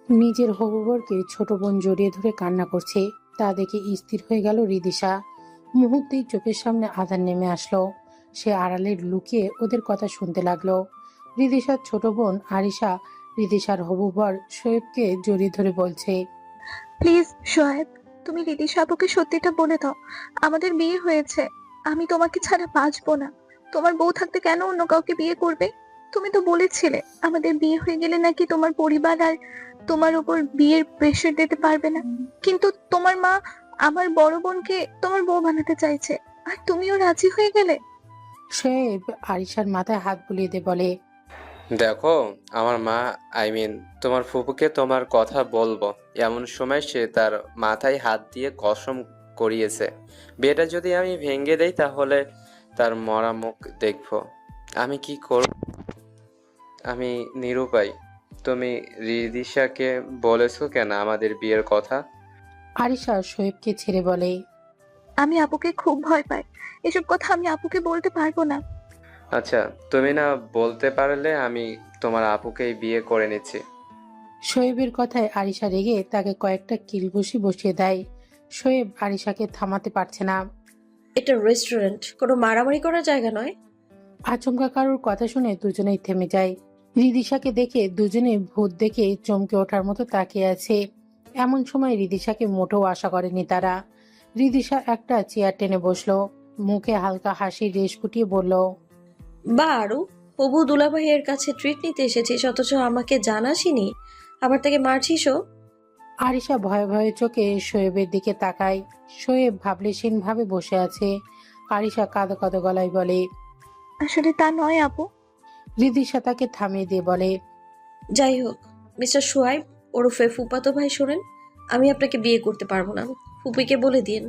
নিজের হবু বরকে ছোট বোন জড়িয়ে ধরে কান্না করছে, তা দেখে স্থির হয়ে গেল রিদিশা। মুহূর্তেই চোখের সামনে আধার নেমে আসলো। সে আড়ালে লুকিয়ে ওদের কথা শুনতে লাগলো। রিদিশার ছোট বোন আরিশা রিদিশার হবু বর শোয়েবকে জড়িয়ে ধরে বলছে, প্লিজ শোয়েব, তুমি রিদিশা আপুকে সত্যিটা বলে দাও। আমাদের বিয়ে হয়েছে। আমি তোমাকে ছাড়া বাঁচবো না। তোমার বউ থাকতে কেন অন্য কাউকে বিয়ে করবে? তুমি তো বলেছিলে আমাদের বিয়ে হয়ে গেলে নাকি তোমার পরিবার আর তোমার উপর বিয়ের প্রেশার দিতে পারবে না। কিন্তু তোমার মা আমার বড় বোনকে তোমার বউ বানাতে চাইছে, আর তুমিও রাজি হয়ে গেলে। শোয়েব আরিশার মাথায় হাত বুলিয়ে দিয়ে বলে, দেখো, আমার মা, তোমার ফুপুকে তোমার কথা বলবো এমন সময় সে তার মাথায় হাত দিয়ে কসম করিয়েছে, বিয়েটা যদি আমি ভেঙে দেই তাহলে তার মরা মুখ দেখবো। আমি কি করব? আমি নিরুপায়। তুমি রিদিশাকে বলেছো কেন আমাদের বিয়ের কথা? আরিশা শোয়েবকে ছেড়ে বলে, আমি আপুকে খুব ভয় পাই। এসব কথা আমি আপুকে বলতে পারবো না। আচ্ছা, তুমি না বলতে পারলে আমি তোমার আপুকেই বিয়ে করে নিচ্ছি। শোয়েবের কথায় আরিশা রেগে তাকে কয়েকটা কিলঘুষি বসিয়ে দেয়। শোয়েব আরিশাকে থামাতে পারছে না। এটা রেস্টুরেন্ট, কোনো মারামারি করার জায়গা নয়। আচমকা কারোর কথা শুনে দুজনেই থেমে যায়। রিদিশাকে দেখে দুজনে ভূত দেখে চমকে ওঠার মতো তাকিয়ে আছে। এমন সময় রিদিশাকে মোটেও আশা করেনি তারা। রিদিশা একটা চেয়ার টেনে বসলো, মুখে হালকা হাসির রেশ ফুটিয়ে বলল, বা আরো, হবু দুলাভাইয়ের কাছে ট্রিট নিতে এসেছিস অথচ আমাকে জানাসিনি, আবার তাকে মারছিসও। আরিশা ভয়ে ভয়ে চোখে শোয়েবের দিকে তাকায়। শোয়েব ভাবলেশীন ভাবে বসে আছে। আরিশা কাঁদো কাঁদো গলায় বলে, আসলে তা নয় আপু। রিদিশা তাকে থামিয়ে দিয়ে বলে, যাই হোক, মিস্টার সোয়াইব ওরফে ফুপাতো ভাই, শোনেন, আমি আপনাকে বিয়ে করতে পারবো না। ফুপিকে বলে দিন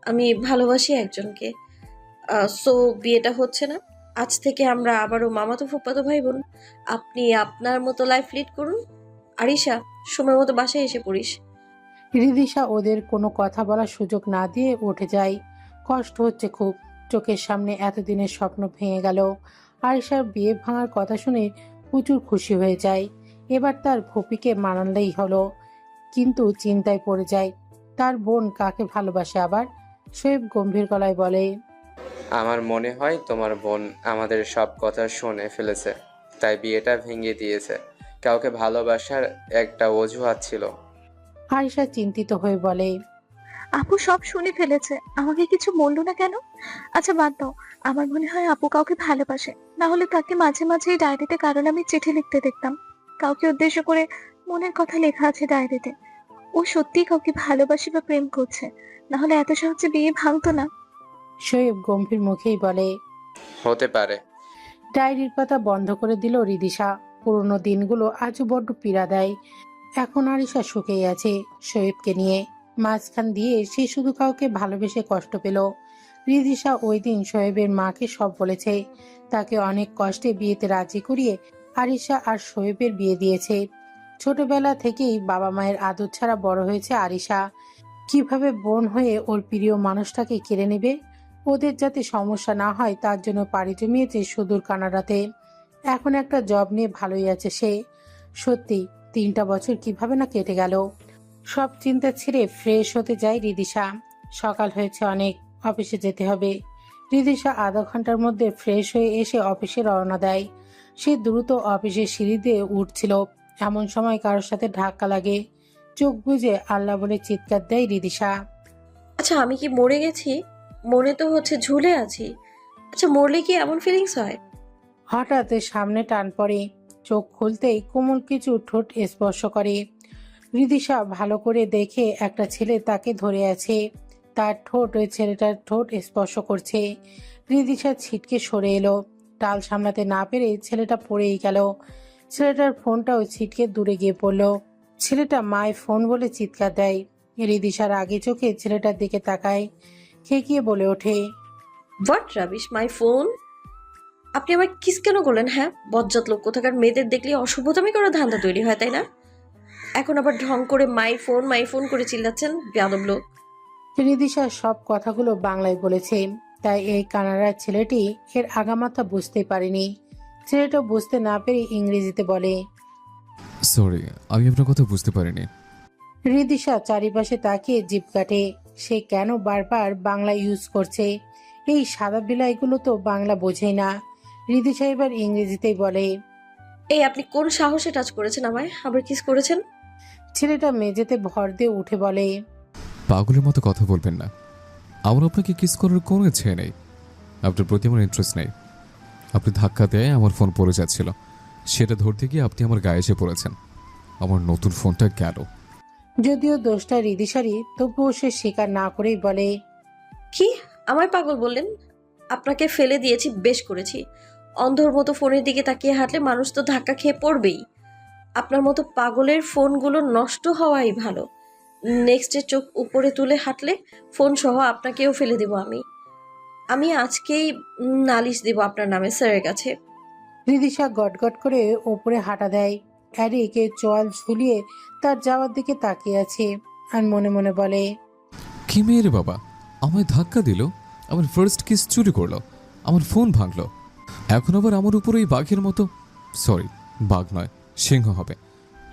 আমি ভালোবাসি একজনকে। সো বিয়েটা হচ্ছে না। আজ থেকে আমরা আবারও মামাতো ফুপাতো ভাই বোন। আপনি আপনার মতো লাইফ লিড করুন। আরিশা, সময় মতো বাসায় এসে পড়িস। রিদিশা ওদের কোনো কথা বলার সুযোগ না দিয়ে উঠে যায়। কষ্ট হচ্ছে খুব। চোখের সামনে এতদিনের স্বপ্ন ভেঙে গেল। আরিশার বিয়ে ভাঙার কথা শুনে প্রচুর খুশি হয়ে যায়। এবার তার ফুপিকে মানালেই হলো। কিন্তু চিন্তায় পড়ে যায়, তার বোন কাকে ভালোবাসে আবার। শোয়েব গম্ভীর গলায় বলে, আমার মনে হয় তোমার বোন আমাদের সব কথা শুনে ফেলেছে, তাই বিয়েটা ভেঙে দিয়েছে। কাউকে ভালোবাসার একটা অজুহাত ছিল। আরিশা চিন্তিত হয়ে বলে, আপু সব শুনে ফেলেছে, আমাকে কিছু বললো না কেন? আচ্ছা বাদ দাও। আমার মনে হয় আপু কাউকে ভালোবাসে। না হলে তাকে মাঝে মাঝে এই ডায়েরিতে কারণ আমি চিঠি লিখতে দেখতাম। কাউকে উদ্দেশ্য করে মনের কথা লেখা আছে ডায়েরিতে। ও সত্যিই কাউকে ভালোবাসে বা প্রেম করছে, না হলে এত সহজে বিয়ে ভাঙতো না। শোয়েব গম্ভীর মুখেই বলে। হতে পারে। ডায়েরির পাতা বন্ধ করে দিল রিদিশা। পুরোনো দিনগুলো আজও বড্ড পীড়া দেয়। এখন আরিশা সুখেই আছে শোয়েবকে নিয়ে। মাঝখান দিয়ে সে শুধু কাউকে ভালোবেসে কষ্ট পেল। রিদিশা ওই দিন শোয়েবের মাকে সব বলেছে। তাকে অনেক কষ্টে বিয়েতে রাজি করিয়ে আরিশা আর শোয়েবের বিয়ে দিয়েছে। ছোটবেলা থেকেই বাবা মায়ের আদর ছাড়া বড় হয়েছে আরিশা। কিভাবে বোন হয়ে ওর প্রিয় মানুষটাকে কেড়ে নেবে? ওদের যাতে সমস্যা না হয় তার জন্য পাড়ি জমিয়েছে সুদূর কানাডাতে। এখন একটা জব নিয়ে ভালোই আছে সে। সত্যি 3টা বছর কিভাবে না কেটে গেল। সব চিন্তা ছেড়ে ফ্রেশ হতে যায় রিদিশা। সকাল হয়েছে অনেক, অফিসে যেতে হবে। রিদিশা আধা ঘন্টার মধ্যে ফ্রেশ হয়ে এসে অফিসে রওনা দেয়। সে দ্রুত অফিসের সিঁড়ি দিয়ে উঠছিল, এমন সময় কারোর সাথে ধাক্কা লাগে। চোখ বুজে আল্লাহ বলে চিৎকার দেয় রিদিশা। আচ্ছা, আমি কি মরে গেছি? মনে তো হচ্ছে ঝুলে আছি। আচ্ছা, মরলে কি এমন ফিলিংস হয়? হঠাৎ সামনে টান পড়ে। চোখ খুলতেই কোমল কিছু ঠোঁট স্পর্শ করে। রিদিশা ভালো করে দেখে একটা ছেলে তাকে ধরে আছে। তার ঠোঁট ওই ছেলেটার ঠোঁট স্পর্শ করছে। রিদিশা ছিটকে সরে এলো। টাল সামলাতে না পেরে ছেলেটা পড়েই গেল। ছেলেটার ফোনটাও ছিটকে দূরে গিয়ে পড়লো। ছেলেটা মায় ফোন বলে চিৎকার দেয়। রিদিশার আগে চোখে ছেলেটার দিকে তাকায়, খেকিয়ে বলে ওঠে, হোয়াট রাবিশ, মাই ফোন! আপনি আবার কিস কেন করলেন? হ্যাঁ, বজ্জাত লোক কোথাকার, মেয়েদের দেখলে অসভ্যতামি করার ধান্দা তৈরি হয়, তাই না? এখন আবার ঢং করে মাই ফোন করে চিল্লাচ্ছেন, বেয়াদব লোক। রিদিশা সব কথাগুলো বাংলায় বলেছে, তাই এই কানাডার ছেলেটি এর আগামাথা বুঝতে পারেনি। ছেলেটা বুঝতে না পেরে ইংরেজিতে বলে, সরি, আমি আপনার কথা বুঝতে পারিনি। রিদিশা চারিপাশে তাকিয়ে জিভ কাটে। সে কেন বারবার বাংলা ইউজ করছে? এই সাদা বিলাইগুলো তো বাংলা বোঝেই না। রিদিশা এবার ইংরেজিতেই বলে। এই আপনি কোন সাহসে টাচ করেছেন আমায়, আবার কিস করেছেন? ছেলেটা মেঝেতে ভর দিয়ে উঠে বলে। পাগলের মতো কথা বলবেন না। আমার আপনাকে কিস করার কোনো ইচ্ছে নেই। আপনার প্রতি আমার ইন্টারেস্ট নেই। আপনি ধাক্কা দেয় আমার ফোন পড়ে যাচ্ছিল, সেটা ধরতে গিয়ে আপনি আমার গায়ে এসে পড়েছেন। আমার নতুন ফোনটা গেল। যদিও দোষটা রিদিশারই, তবুও সে স্বীকার না করেই বলে। কি আমায় পাগল বললেন? আপনাকে ফেলে দিয়েছি, বেশ করেছি। অন্ধর মতো ফোনের দিকে তাকিয়ে হাঁটলে মানুষ তো ধাক্কা খেয়ে পড়বেই। আপনার মতো পাগলের ফোনগুলো নষ্ট হওয়াই ভালো। নেক্সটে চোখ উপরে তুলে হাঁটলে ফোন সহ আপনাকেও ফেলে দেব আমি। আমি আজকেই নালিশ দেব আপনার নামে স্যারের কাছে। রিদিশা গটগট করে ওপরে হাঁটা দেয়। অ্যারিকে চোয়াল ঝুলিয়ে তার যাওয়ার দিকে তাকিয়ে আছে আর মনে মনে বলে। কি মেয়ে রে বাবা, আমায় ধাক্কা দিল, আমার ফার্স্ট কিস চুরি করলো, আমার ফোন ভাঙলো, এখন আবার আমার উপর এই বাঘের মতো, সরি বাঘ নয়, সিংহ হবে,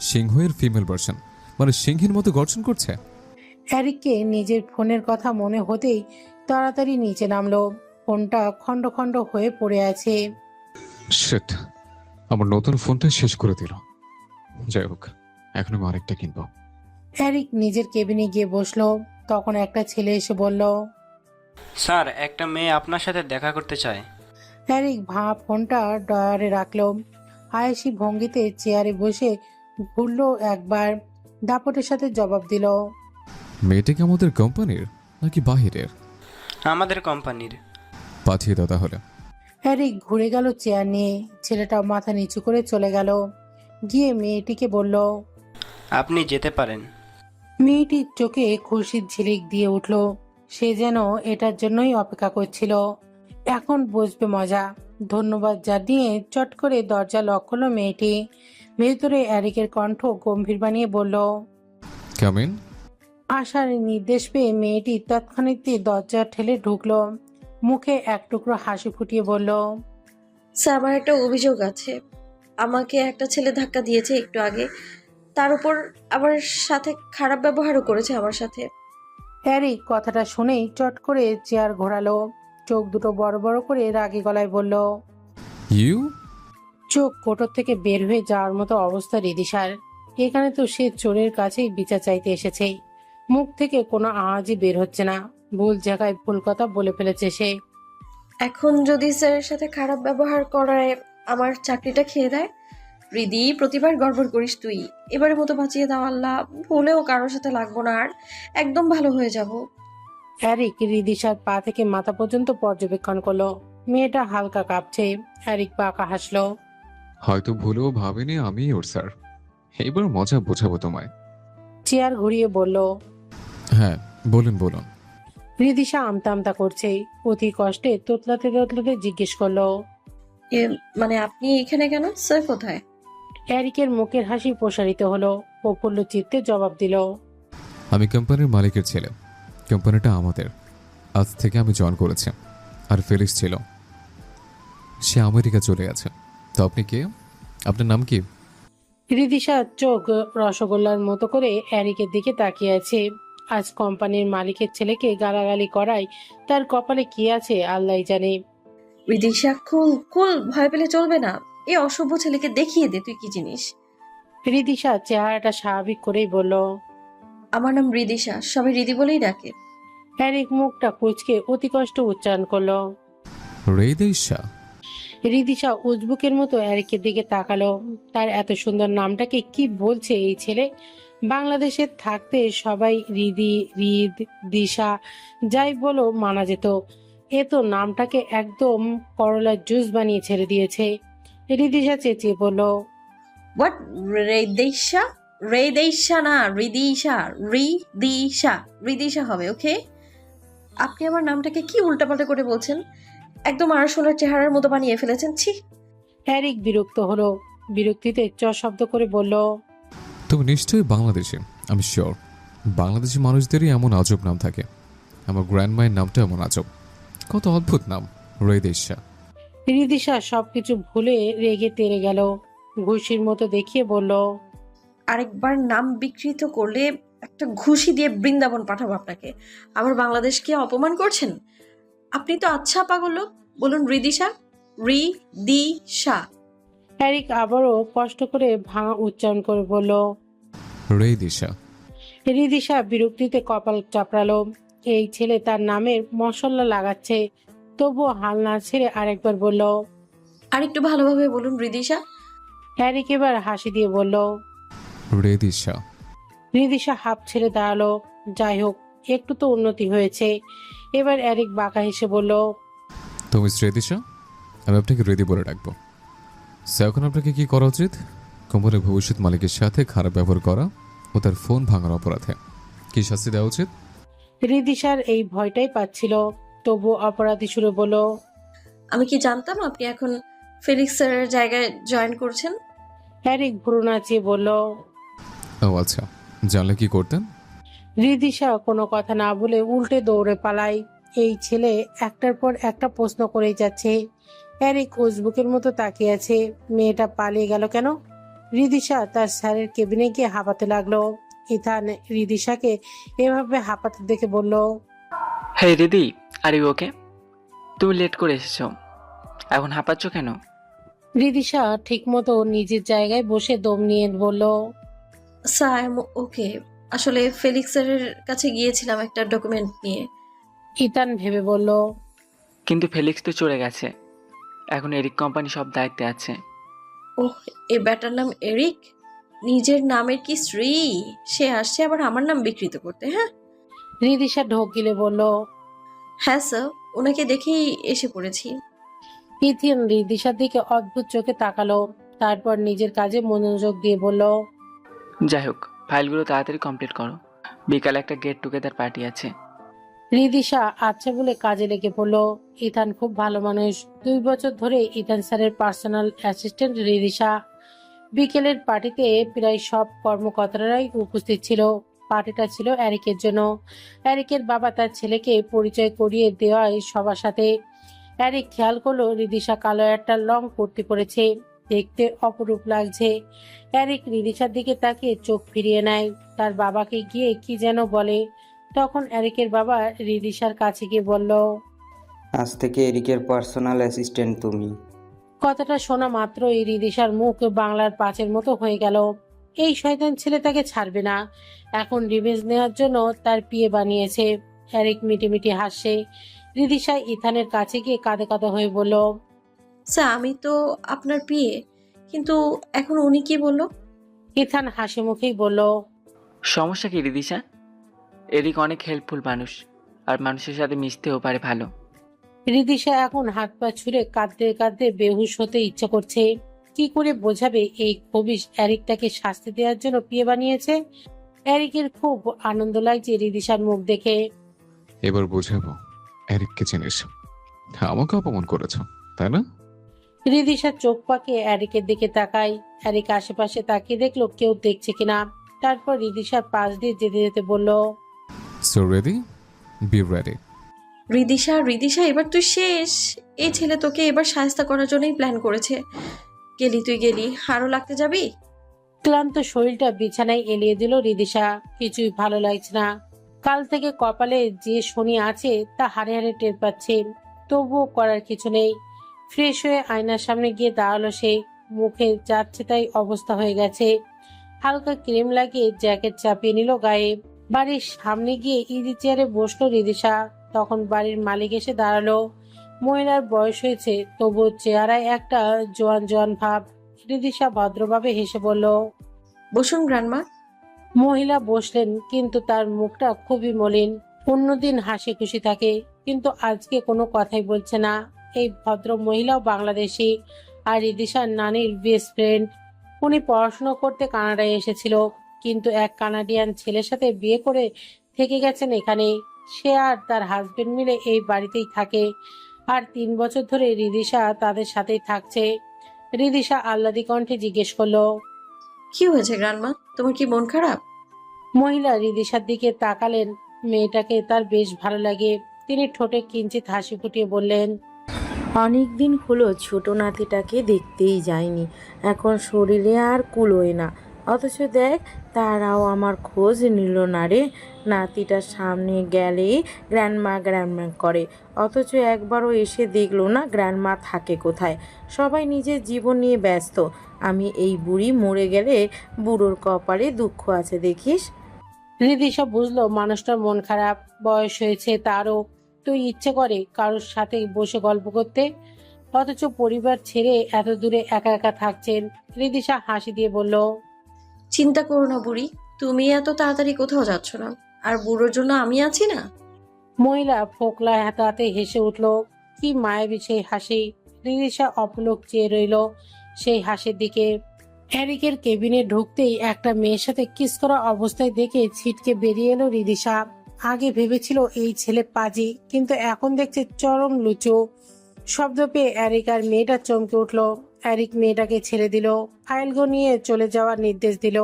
সিংহের ফিমেল ভার্সন, মানে সিংহের মতো গর্জন করছে। অ্যারিককে নিজের ফোনের কথা মনে হতেই তাড়াতাড়ি নিচে নামলো। ফোনটা খণ্ড খণ্ড হয়ে পড়ে আছে। শিট, আমার নতুন ফোনটা শেষ করে দিল। যাই হোক, এখন আমি আরেকটা কিনবো। অ্যারিক নিজের কেবিনে গিয়ে বসলো। তখন একটা ছেলে এসে বলল। স্যার, একটা মেয়ে আপনার সাথে দেখা করতে চায়। অ্যারিক ফোনটা ডয়ারে রাখলো। আয়েসি ভঙ্গিতে চেয়ারে বসে ঘুরলো একবার, দাপটের সাথে জবাব দিল। মেয়েটা কি আমাদের কোম্পানির নাকি বাহিরের? আমাদের কোম্পানির। পাঠিয়ে দাও তাহলে। অ্যারিক ঘুরে গেল চেয়ার নিয়ে। ছেলেটা মাথা নিচু করে চলে গেল। গিয়ে মেয়েটিকে বলল। আপনি যেতে পারেন। মেয়েটির চোখে খুশির ঝিলিক দিয়ে উঠল। সে যেন এটার জন্যই অপেক্ষা করছিল। এখন বুঝবে মজা। ধন্যবাদ জানিয়ে চট করে দরজা লক করলো মেয়েটি। ভেতরে অ্যারিকের কণ্ঠ গম্ভীর বানিয়ে বলল। কামিন। আশার নির্দেশ পেয়ে মেয়েটি তৎক্ষণাৎ দরজা ঠেলে ঢুকলো। মুখে এক টুকরো হাসি ফুটিয়ে বলল। স্যার, আমার একটা অভিযোগ আছে। আমাকে একটা ছেলে ধাক্কা দিয়েছে একটু আগে, তার উপর আমার সাথে খারাপ ব্যবহারও করেছে আমার সাথে। অ্যারিক কথাটা শুনেই চট করে চেয়ার ঘোরালো। চোখ দুটো বড় বড় করে রাগী গলায় বলল। ইউ? চোখ কোটর থেকে বের হয়ে যাওয়ার মতো অবস্থা রিদিশার। এখানে তো সে চোরের কাছেই বিচার চাইতে এসেছে। মুখ থেকে কোনো আওয়াজই বের হচ্ছে না। ভুল জায়গায় ভুল কথা বলে ফেলেছে সে। এখন যদি স্যারের সাথে খারাপ ব্যবহার করায় আমার চাকরিটা খেয়ে দেয়। হৃদি, প্রতিবার গড়বড় করিস তুই। এবারের মতো বাঁচিয়ে দাও আল্লাহ। ভুলেও কারোর সাথে লাগবো না আর, একদম ভালো হয়ে যাব। অ্যারিক রিদিশার পা থেকে মাথা পর্যন্ত পর্যবেক্ষণ করলো। মেয়েটা হালকা কাঁপছে। অ্যারিক বাঁকা হাসলো। হয়তো ভুলেও ভাবিনি আমি ওর স্যার। এবার মজা বোঝাবো তোমায়। চেয়ার ঘুরিয়ে বলল। হ্যাঁ, বলুন বলুন। রিদিশা আমতা আমতা করছে। অতি কষ্টে তোতলাতে তোতলাতে জিজ্ঞেস করলো। মানে আপনি এখানে কেন? স্যার কোথায়? অ্যারিকের মুখের হাসি প্রসারিত হলো। প্রফুল্ল চিত্তে জবাব দিল। আমি কোম্পানির মালিকের ছেলে। কোম্পানিটা আমাদের। আজ থেকে আমি জয়েন করেছি। আর ফেলিক্স ছিল, সে আমেরিকা চলে গেছে। তো আপনি কে? আপনার নাম কি? রিদিশার চোখ রসগোল্লার মতো করে অ্যারিকের দিকে তাকিয়ে আছে। আজ কোম্পানির মালিকের ছেলেকে গালাগালি করায় তার কপালে কি আছে আল্লাহ জানে। রিদিশা, কুল কুল, ভয় পেলে চলবে না। এই অসভ্য ছেলেকে দেখিয়ে দে তুই কি জিনিস। রিদিশা চেহারাটা স্বাভাবিক করেই বলল। আমার নাম রিদিশা, সবাই রিদি বলেই ডাকে। অ্যারিক মুখটা কুঁচকে অতি কষ্ট উচ্চারণ করলো। রেদেশা? রিদিশা উজবুকের মতো অ্যারিকের দিকে তাকালো। তার এত সুন্দর নামটাকে কি বলছে এই ছেলে? বাংলাদেশে থাকতে সবাই রিদি, রিদ, দিশা যাই বলো মানা যেত। এ তো নামটাকে একদম করলার জুস বানিয়ে ছেড়ে দিয়েছে। রিদিশা চেঁচিয়ে বলল। হোয়াট? রেদেশা? রেদেশা না, রিদিশা। রিদিশা, রিদিশা হবে, ওকে? আপনি আমার নামটাকে কি উল্টাপাল্টা করে বলছেন? একদম আরশোলার চেহারার মতো বানিয়ে ফেলেছেন, ছি। অ্যারিক বিরক্ত হলো। বিরক্তিতে চ শব্দ করে বলল। তুমি নিশ্চয়ই বাংলাদেশি, আমি শিওর। বাংলাদেশি মানুষদেরই এমন আজব নাম থাকে। আমার গ্র্যান্ড মায়ের নামটা এমন আজব। কত অদ্ভুত নাম, রেদেশা। রিদিশা সবকিছু ভুলে রেগে তেড়ে গেল। ঘুষির মতো দেখিয়ে বলল। আরেকবার নাম বিকৃত করলে একটা ঘুষি দিয়ে বৃন্দাবন পাঠাবো আপনাকে। আবার বাংলাদেশকে অপমান করছেন। আপনি তো আচ্ছা পাগল লোক। বলুন রিদিশা। রিদিশা। এরিক আবারও কষ্ট করে ভাঙা উচ্চারণ করে বলল। রে দিশা। রিদিশা বিরক্তিতে কপাল চাপড়ালো। এই ছেলে তার নামের মশলা লাগাচ্ছে, তবুও হাল না ছেড়ে আরেকবার বলল। আর একটু ভালোভাবে বলুন রিদিশা। এরিক এবার হাসি দিয়ে বলল। রে দিশা। রিদিশা হাঁপ ছেড়ে দাঁড়ালো। যাই হোক, একটু তো উন্নতি হয়েছে। এবার এরিক বাঁকা হেসে বলল। তো মিস রে দিশা, আমি আপনাকে রেদি বলে রাখবো। সো এখন আপনাকে কি করা উচিত? কোম্পানির ভবিষ্যৎ মালিকের সাথে খারাপ ব্যবহার করা ও তার ফোন ভাঙার অপরাধে কি শাস্তি দেওয়া উচিত? রিদিশার এই ভয়টাই পাচ্ছিল, তবু অপরাধী সুরে বলল। আমি কি জানতাম আপনি এখন ফেলিক্স স্যারের জায়গায় জয়েন করছেন? এরিক ভ্রু নাচিয়ে বলল। ও আচ্ছা, জানলে কি করতেন? রিদিশা কোনো কথা না বলে উল্টে দৌড়ে পালায়। এই ছেলে একটার পর একটা প্রশ্ন করেই যাচ্ছে। এরিক উজবুকের মতো তাকিয়ে আছে। মেয়েটা পালিয়ে গেল কেন? রিদিশা তার স্যারের কেবিনে গিয়ে হাঁপাতে লাগলো। ইথান রিদিশাকে এভাবে হাঁপাতে দেখে বলল। হে দিদি, আর ইউ ওকে? তুমি লেট করে এসেছো, এখন হাঁপাচ্ছ কেন? রিদিশা ঠিক মতো নিজের জায়গায় বসে দম নিয়ে বলল। স্যার ওকে, আসলে ফেলিক্স স্যারের কাছে গিয়েছিলাম একটা ডকুমেন্ট নিয়ে। ইথান ভেবে বলল। কিন্তু ফেলিক্স তো চলে গেছে, এখন এরিক কোম্পানি সব দায়িত্বে আছে। ওহ, এ ব্যাটার নাম এরিক? নিজের নামের কি শ্রী? সে আসছে আবার আমার নাম বিকৃত করতে। হ্যাঁ রিদিশা ঢোক গিলে বলল। হ্যাঁ স্যার, ওনাকে দেখেই এসে পড়েছি। ইথিন রিদিশার দিকে অদ্ভুত চোখে তাকালো, তারপর নিজের কাজে মনোযোগ দিয়ে বলল। যাই হোক, ফাইলগুলো তাড়াতাড়ি কমপ্লিট করো, বিকালে একটা গেট টুগেদার পার্টি আছে। রিদিশা আচ্ছা বলে কাজে লেগে পড়ল। ইথান খুব ভালো মানুষ। 2 বছর ধরে ইথান স্যারের পার্সোনাল অ্যাসিস্ট্যান্ট রিদিশা। বিকেলের পার্টিতে প্রায় সব কর্মকর্তারাই উপস্থিত ছিল। পার্টিটা ছিল এরিকের জন্য। এরিকের বাবা তার ছেলেকে পরিচয় করিয়ে দেওয়ায় সবার সাথে। এরিক খেয়াল করলো রিদিশা কালো একটা লং কুর্তি পরেছে, দেখতে অপরূপ লাগছে। এরিক রিদিশার দিকে তাকিয়ে চোখ ফিরিয়ে নেয়। তার বাবাকে গিয়ে কি যেন বলে। তখন এরিকের বাবা রিদিশার কাছে গিয়ে বলল। আজ থেকে এরিকের পার্সোনাল অ্যাসিস্ট্যান্ট তুমি। কথাটা শোনা মাত্রই রিদিশার মুখ বাংলার পাঁচের মতো হয়ে গেল। এই শয়তান ছেলে তাকে ছাড়বে না। এখন রিভেঞ্জ নেওয়ার জন্য তার বিয়ে বানিয়েছে। এরিক মিটিমিটি হাসছে। রিদিশা ইথানের কাছে গিয়ে কাঁদে কাঁদে হয়ে বলল। স্যার আমি তো আপনার বিয়ে, কিন্তু এখন উনি কি বললো? ইথান হাসি মুখেই বলল। সমস্যা কি রিদিশা? এরিক অনেক হেল্পফুল মানুষ, আর মানুষের সাথে মিশতেও পারে ভালো। রিদিশা এখন হাত পা ছুঁড়ে কাঁদতে কাঁদতে বেহুশ হতে ইচ্ছা করছে। কি করে বোঝাবে এই খবিশ এরিকটাকে শাস্তি দেওয়ার জন্য বিয়ে বানিয়েছে? এরিকের খুব আনন্দ লাগছে রিদিশার মুখ দেখে। এবার বোঝাবো এরিককে চিনিস, আমাকে অপমান করেছ তাই না? রিদিশা চোখ পাকে এরিকের দিকে তাকায়। এরিক আশেপাশে তাকিয়ে দেখলো কেউ দেখছে কিনা। তারপর রিদিশার পাশ দিয়ে যেতে যেতে বলল। So ready, be ready. Ridisha Ridisha, এবার তুই শেষ। এই ছেলে তোকে এবার সাহায্য করার জন্যই প্ল্যান করেছে। গেলি তুই গেলি, আরো লাগতে যাবি? ক্লান্ত শরীরটা বিছানায় এলিয়ে দিল রিদিশা। কিছুই ভালো লাগছে না। কাল থেকে কপালে যে শনি আছে তা হাড়ে হাড়ে টের পাচ্ছে, তবুও করার কিছু নেই। ফ্রেশ হয়ে আয়নার সামনে গিয়ে দাঁড়ালো সে। মুখে যাচ্ছে তাই অবস্থা হয়ে গেছে। হালকা ক্রিম লাগিয়ে জ্যাকেট চাপিয়ে নিল গায়ে। বাড়ির সামনে গিয়ে ইজি চেয়ারে বসলো রিদিশা। তখন বাড়ির মালিক এসে দাঁড়ালো। মহিলার বয়স হয়েছে, তবু চেহারায় একটা জোয়ান জোয়ান ভাব। রিদিশা ভদ্রভাবে হেসে বলল। বসুন গ্রান্ডমা। মহিলা বসলেন, কিন্তু তার মুখটা খুবই মলিন। অন্যদিন হাসি খুশি থাকে, কিন্তু আজকে কোনো কথাই বলছে না। এই ভদ্র মহিলাও বাংলাদেশি, আর রিদিশার নানির বেস্ট ফ্রেন্ড। উনি পড়াশোনা করতে কানাডায় এসেছিল, কিন্তু এক কানাডিয়ান ছেলের সাথে বিয়ে করে থেকে গেছেন এখানে। সে আর তার হাজবেন্ড মিলে এই বাড়িতেই থাকে, আর 3 বছর ধরে রিদিশা তাদের সাথেই থাকছে। রিদিশা আহ্লাদি কণ্ঠে জিজ্ঞেস করলো। কি হয়েছে গ্রান্ডমা, তোমার কি মন খারাপ? মহিলা রিদিশার দিকে তাকালেন। মেয়েটাকে তার বেশ ভালো লাগে। তিনি ঠোঁটে কিঞ্চিত হাসি ফুটিয়ে বললেন। অনেক দিন হলো ছোট নাতিটাকে দেখতেই যায়নি, এখন শরীরে আর কুলোয় না, অথচ দেখ, তারাও আমার খোঁজ নিল না রে। নাতিটার সামনে গেলেই গ্র্যান্ডমা গ্র্যান্ডমা করে, অথচ একবারও এসে দেখলো না গ্র্যান্ডমা থাকে কোথায়। সবাই নিজের জীবন নিয়ে ব্যস্ত। আমি এই বুড়ি মরে গেলে বুড়োর কপালে দুঃখ আছে দেখিস। রিদিশা বুঝলো মানুষটার মন খারাপ, বয়স হয়েছে তারও, তো ইচ্ছে করে কারোর সাথে বসে গল্প করতে, অথচ পরিবার ছেড়ে এত দূরে একা একা থাকছেন। রিদিশা হাসি দিয়ে বলল, চিন্তা করো না বুড়ি, তুমি এত তাড়াতাড়ি কোথাও যাচ্ছ না, আর বুড়োর জন্য আমি আছি না। মহিলা ফোকলা হাতে হাতে হেসে উঠল। কি মায়াবী সেই হাসি! রিদিশা অপলক চেয়ে রইল সেই হাসির দিকে। এরিকের কেবিনে ঢুকতেই একটা মেয়ের সাথে কিস করা অবস্থায় দেখে ছিটকে বেরিয়ে এলো রিদিশা। আগে ভেবেছিল এই ছেলে পাজি, কিন্তু এখন দেখছে চরম লুচো। শব্দ পেয়ে এরিক আর মেয়েটা চমকে উঠল। এরিক মেয়েটাকে ছেড়ে দিল, ফাইলগুলো নিয়ে চলে যাওয়ার নির্দেশ দিল।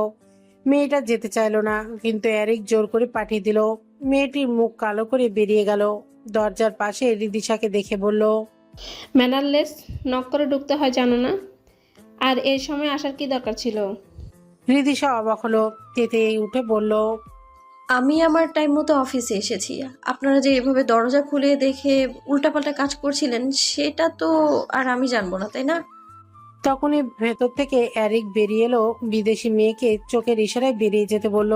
মেয়েটা যেতে চাইলো না, কিন্তু এরিক জোর করে পাঠিয়ে দিল। মেয়েটির মুখ কালো করে বেরিয়ে গেল। দরজার পাশে রিদিশাকে দেখে বলল, ম্যানারলেস, নক করে ঢুকতে হয় জানো না? আর এই সময় আসার কি দরকার ছিল? রিদিশা অবাক হলো, তেতে উঠে বলল, আমি আমার টাইম মতো অফিসে এসেছি। আপনারা যে এভাবে দরজা খুলে দেখে উল্টাপাল্টা কাজ করছিলেন সেটা তো আর আমি জানবো না, তাই না? তখনই ভেতর থেকে এরিক বেরিয়ে এলো। বিদেশি মেয়েকে চোখের ইশারায় বেরিয়ে যেতে বলল।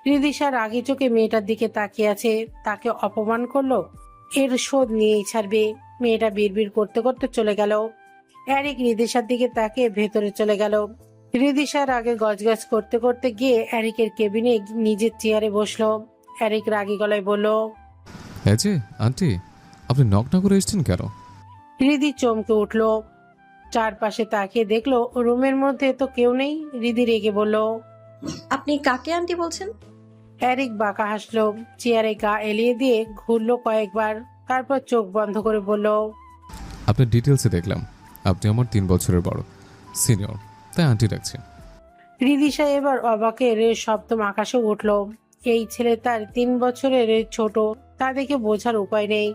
রিদিশা রাগী চোখে মেয়েটার দিকে তাকিয়ে আছে। তাকে অপমান করলো, এর শোধ নিয়েই ছাড়বে। মেয়েটা বিড়বিড় করতে করতে চলে গেল। এরিক রিদিশার দিকে তাকিয়ে ভেতরে চলে গেল। রিদিশার আগে গজগজ করতে করতে গিয়ে এরিকের কেবিনে নিজের চেয়ারে বসলো। এরিক রাগী গলায় বলল, এই যে আন্টি, আপনি নক না করে এসেছেন কেন? রিদি চমকে উঠলো। চারপাশে তাকিয়ে দেখলো রুমের মধ্যে তো কেউ নেই। রিদি রেগে বলল, আপনি কাকে আন্টি বলছেন? এরিক বাঁকা হাসলো, চেয়ারে গা এলিয়ে দিয়ে ঘুরলো কয়েকবার, তারপর চোখ বন্ধ করে বলল, আপনার ডিটেলসে দেখলাম আপনি আমার 3 বছরের বড় সিনিয়র, তাই আন্টি ডাকছি। রিদিশা এবার অবাকের সপ্তম আকাশে উঠল। এই ছেলে তার 3 বছরের ছোট, তা দেখে বোঝার উপায় নেই।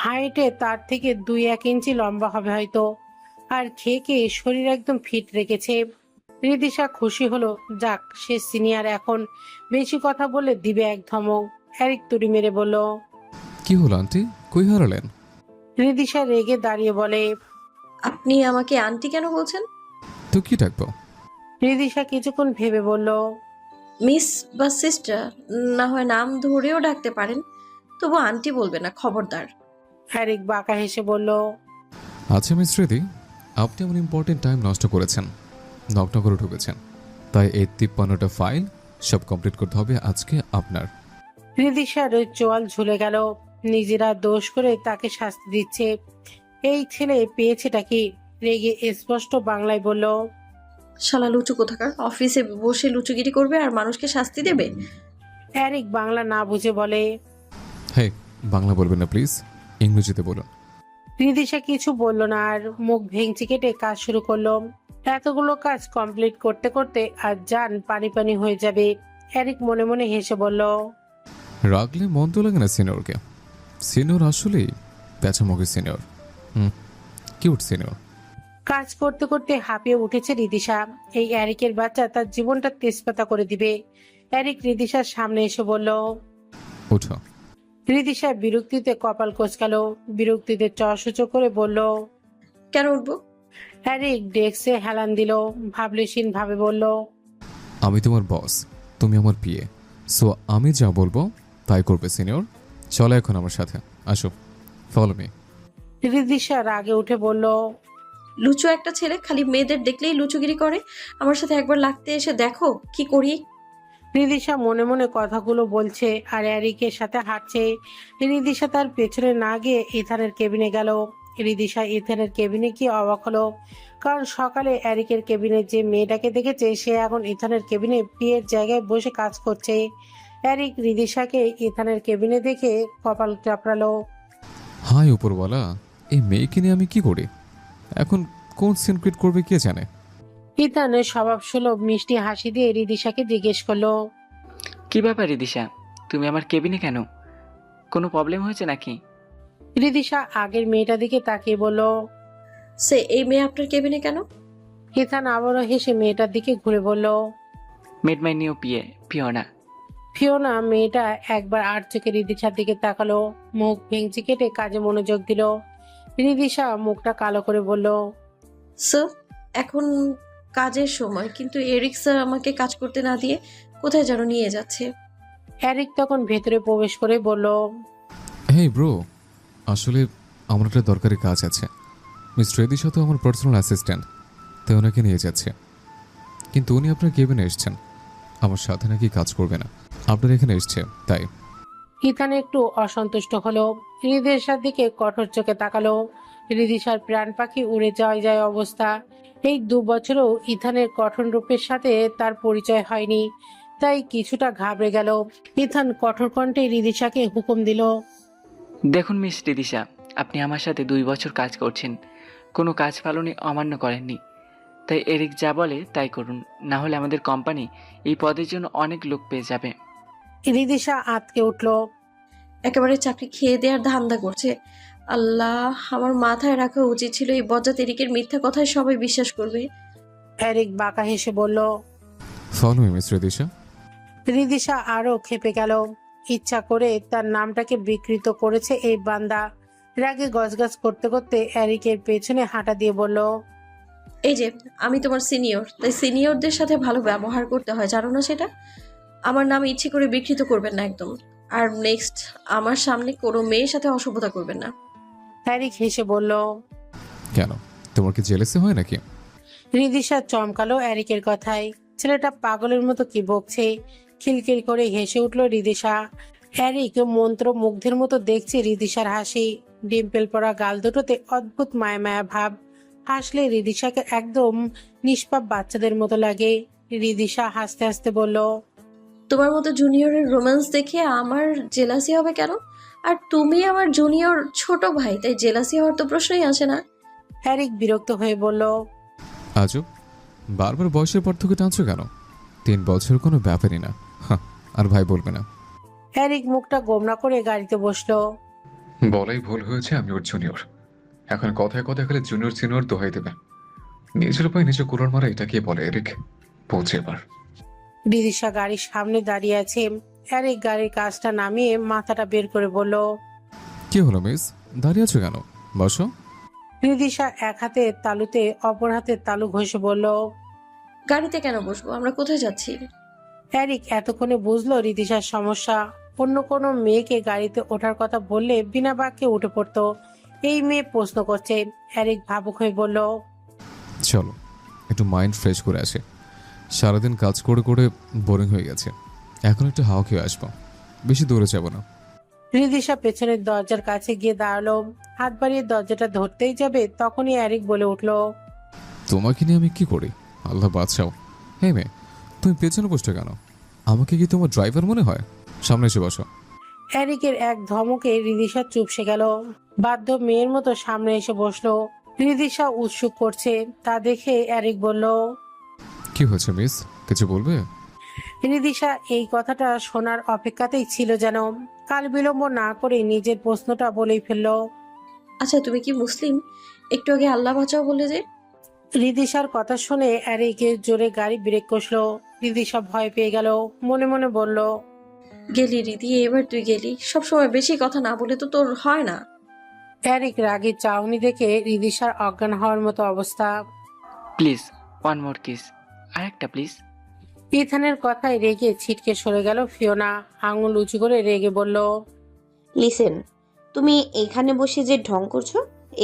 হাইটে তার থেকে 2-1 ইঞ্চি লম্বা হবে হয়তো, আর খেয়ে শরীর একদম ফিট রেখেছে। রিদিশা খুশি হলো, যাক সে সিনিয়র, এখন বেশি কথা বলে দিবে এক ধমক। এরিক তুড়ি মেরে বলল। কি হলো আন্টি, কই হারালেন? রিদিশা রেগে দাঁড়িয়ে বলে, আপনি আমাকে আন্টি কেন বলছেন? তো কি ডাকবো? রিদিশা কিছুক্ষণ ভেবে বলল, মিস বা সিস্টার, না হয় নাম ধরেও ডাকতে পারেন, তবু আন্টি বলবে না, খবরদার। এরিক বাঁকা হেসে বলল, আচ্ছা মিস রিদি, আপনি এমন ইম্পর্টেন্ট টাইম নষ্ট করেছেন, নক না করে ঢুকেছেন, তাই এই 53টা ফাইল সব কমপ্লিট করতে হবে আজকে আপনার। রিদিশার চোয়াল ঝুলে গেল। নিজেরা দোষ করে তাকে শাস্তি দিচ্ছে। এই ছেলে পেয়েছেটা কি? রেগে স্পষ্ট বাংলায় বলল, শালা লুচু কোথাকার, অফিসে বসে লুচুগিরি করবে আর মানুষকে শাস্তি দেবে? এরিক বাংলা না বুঝে বলে। হে, বাংলা বলবেন না প্লিজ, ইংরেজিতে বলুন। রিদিশা কিছু বলল না, আর মুখ ভেঙচি কেটে কাজ শুরু করলো। এতগুলো কাজ কমপ্লিট করতে করতে আর জান পানি পানি হয়ে যাবে। এরিক মনে মনে হেসে বলল, রাগলে মন তো লাগে না সিনিয়রকে। সিনিয়র আসলেই পেঁচামুখী সিনিয়র। Cute senior. কাজ করতে করতে হাঁপিয়ে উঠেছে রিদিশা। এই এরিকের বাচ্চা তার জীবনটা তেজপাতা করে দিবে। এরিক রিদিশার সামনে এসে বলল। উঠো। রিদিশা বিরক্তিতে কপাল কোঁচকালো, বিরক্তিতে চসূচক করে বলল, কেন উঠবো? এরিক ডেস্কে হেলান দিল, ভাবলেশীন ভাবে বলল, আমি তোমার বস, তুমি আমার পিএ, সো আমি যা বলবো তাই করবে সিনিয়র। চলো এখন আমার সাথে, আসো, ফলো মি। রিদিশা রাগে উঠে বলল, লুচু একটা ছেলে, খালি মেয়েদের দেখলেই লুচুগিরি করে। আমার সাথে একবার লাগতে এসে দেখো কি করি। রিদিশা মনে মনে কথাগুলো বলছে আর এরিকের সাথে হাঁটছে। রিদিশা তার পেছনে না গিয়ে ইথানের কেবিনে গেল। রিদিশা ইথানের কেবিনে গিয়ে অবাক হলো, কারণ সকালে এরিকের কেবিনে যে মেয়েটাকে দেখেছে সে এখন ইথানের কেবিনে বিয়ের জায়গায় বসে কাজ করছে। এরিক রিদিশাকে ইথানের কেবিনে দেখে কপাল চাপড়ালো। হাই উপরওয়ালা, এই মেয়েকে নিয়ে আমি কি করি এখন? কোন সিন ক্রিয়েট করবে কে জানে। ইথানের স্বভাব সুলভ মিষ্টি হাসি দিয়ে রিদিশাকে জিজ্ঞেস করলো, কি ব্যাপার রিদিশা, তুমি আমার কেবিনে কেন? কোনো প্রবলেম হয়েছে নাকি? রিদিশা আগের মেয়েটার দিকে তাকিয়ে বলল, সে এই মেয়ে আপনার কেবিনে কেন? ইথান আবারও হেসে মেয়েটার দিকে ঘুরে বলল, made my new PA, Fiona. Fiona মেয়েটা একবার আর চোখে রিদিশার দিকে তাকালো, মুখ ভেঙচি কেটে কাজে মনোযোগ দিল। রিদিশা মুখটা কালো করে বলল, স্যার, এখন কাজের সময়, কিন্তু এরিক স্যার আমাকে কাজ করতে না দিয়ে কোথায় যেন নিয়ে যাচ্ছে। এরিক তখন ভেতরে প্রবেশ করে বলল, হেই ব্রো, আসলে আমার একটা দরকারি কাজ আছে। মিস রেদিশা তো আমার পার্সোনাল অ্যাসিস্ট্যান্ট, তাই ওনাকে নিয়ে যাচ্ছে। কিন্তু উনি আপনার কেবিনে এসছেন, আমার সাথে নাকি কাজ করবে না। আপনার এখানে এসছে তাই। ইথান একটু অসন্তুষ্ট হলো, রিদিশার দিকে কঠোর চোখে তাকালো। রিদিশার প্রাণ পাখি উড়ে যায় যায় অবস্থা। এই 2 বছরেও ইথানের কঠোর রূপের সাথে তার পরিচয় হয়নি, তাই কিছুটা ঘাবড়ে গেল। ইথান কঠোর কণ্ঠে রিদিশাকে হুকুম দিল, দেখুন মিস রিদিশা, আপনি আমার সাথে 2 বছর কাজ করছেন, কোনো কাজ পালনে অমান্য করেননি। তাই এরিক যা বলে তাই করুন, না হলে আমাদের কোম্পানি এই পদের জন্য অনেক লোক পেয়ে যাবে। রিদিশা আঁতকে উঠল। একেবারে চাকরি খেয়ে দেওয়ার ধান্দা করছে। আল্লাহ, আমার মাথায় রাখা উচিত ছিল এই বজ্জাত এরিকের মিথ্যা কথায় সবাই বিশ্বাস করবে। এরিক বাঁকা হেসে বলল। Follow me miss Redisha. Ridisha আরো ক্ষেপে গেল। ইচ্ছা করে তার নামটাকে বিকৃত করেছে এই বান্দা। রাগে গজগজ করতে করতে এরিকের পেছনে হাঁটা দিয়ে বলল, এই যে, আমি তোমার সিনিয়র, তাই সিনিয়রদের সাথে ভালো ব্যবহার করতে হয়, জানো না সেটা? আমার নাম ইচ্ছে করে বিকৃত করবেন না একদম। আর নেক্সট আমার সামনে কোনো মেয়ের সাথে অসভ্যতা করবেন না। এরিক হেসে বলল। কেন, তোমার কি জেলেসি হয় নাকি? রিদিশা চমকালো এরিকের কথায়। ছেলেটা পাগলের মতো কি বকছে। খিলখিল করে হেসে উঠল রিদিশা। এরিক মন্ত্র মুগ্ধের মতো দেখছে রিদিশার হাসি। ডিম্পেল পড়া গাল দুটোতে অদ্ভুত মায়া মায়া ভাব। হাসলে রিদিশাকে একদম নিষ্পাপ বাচ্চাদের মতো লাগে। রিদিশা হাসতে হাসতে বলল, তোমার মতো জুনিয়রের রোম্যান্স দেখে আমার জেলাসি হবে কেন? আর তুমি আমার জুনিয়র ছোট ভাই, তাই জেলাসি হওয়ার তো প্রশ্নই আসে না। এরিক বিরক্ত হয়ে বলল, আজব, বারবার বয়সের পার্থক্য টানছো কেন? 3 বছর কোনো ব্যাপারই না। হাহ, আর ভাই বলবে না। এরিক মুখটা গোমরা করে গাড়িতে বসলো। বলাই ভুল হয়েছে, আমি ওর জুনিয়র। এখন কথায় কথায় খালি জুনিয়র সিনিয়র দোহাই দেবে। নিজের পায়ে নিজে কুড়ার মারা এটাকে বলে এরিক। পৌঁছে এবার। রিদিশা গাড়ির সামনে দাঁড়িয়ে আছে। এরিক গাড়ির কাজটা নামিয়ে মাথাটা বের করে বলল, কি হলো মিস, দাঁড়িয়ে আছো কেন? বসো। রিদিশা এক হাতে তালুতে অপর হাতে তালু ঘষে বলল। গাড়িতে কেন বসবো? আমরা কোথায় যাচ্ছি? এরিক এতক্ষণে বুঝলো রিদিশার সমস্যা। অন্য কোনো মেয়েকে গাড়িতে ওঠার কথা বললে বিনা বাক্যে উঠে পড়তো। এই মেয়ে প্রশ্ন করছে। এরিক ভাবুক হয়ে বলল, চলো একটু মাইন্ড ফ্রেশ করে আসে। সারাদিন কাজ করে করে বোরিং হয়ে গেছে, এখন একটু হাওয়া খেয়ে আসবো। বেশি দূরে যাব না। রিদিশা পেছনের দরজার কাছে গিয়ে দাঁড়ালো। হাত বাড়িয়ে দরজাটা ধরতেই যাবে, তখনই এরিক বলে উঠল, তোমাকে নিয়ে আমি কি করি, আল্লাহ বাঁচাও। হে মেয়ে, তুমি পেছনে বসছো কেন? আমাকে কি তোমার ড্রাইভার মনে হয়? সামনে এসে বসো। এরিকের এক ধমকে রিদিশা চুপসে গেল। বাধ্য মেয়ের মতো সামনে এসে বসলো। রিদিশা উৎসুক করছে, তা দেখে এরিক বলল, কি হয়েছে মিস, কিছু বলবে? রিদিশা এই কথাটা শোনার অপেক্ষাতেই ছিল যেন। কাল বিলম্ব না করে নিজের প্রশ্নটা বলেই ফেলল, আচ্ছা, তুমি কি মুসলিম? একটু আগে আল্লাহ বাঁচাও বলে যে। রিদিশার কথা শুনে এরিকের জোরে গাড়ি ব্রেক কষলো। রিদিশা ভয় পেয়ে গেল, মনে মনে বলল, গেলি রিদি, এবার তুই গেলি। সবসময় বেশি কথা না বলে তো তোর হয় না। এরিক রাগের চাউনি দেখে রিদিশার অজ্ঞান হওয়ার মতো অবস্থা। প্লিজ, ওয়ান মোর কিস, আর একটা প্লিজ। ইথানের কথায় রেগে ছিটকে সরে গেল ফিওনা। আঙুল উঁচু করে রেগে বলল, লিসেন, তুমি এখানে বসে যে ঢং করছো,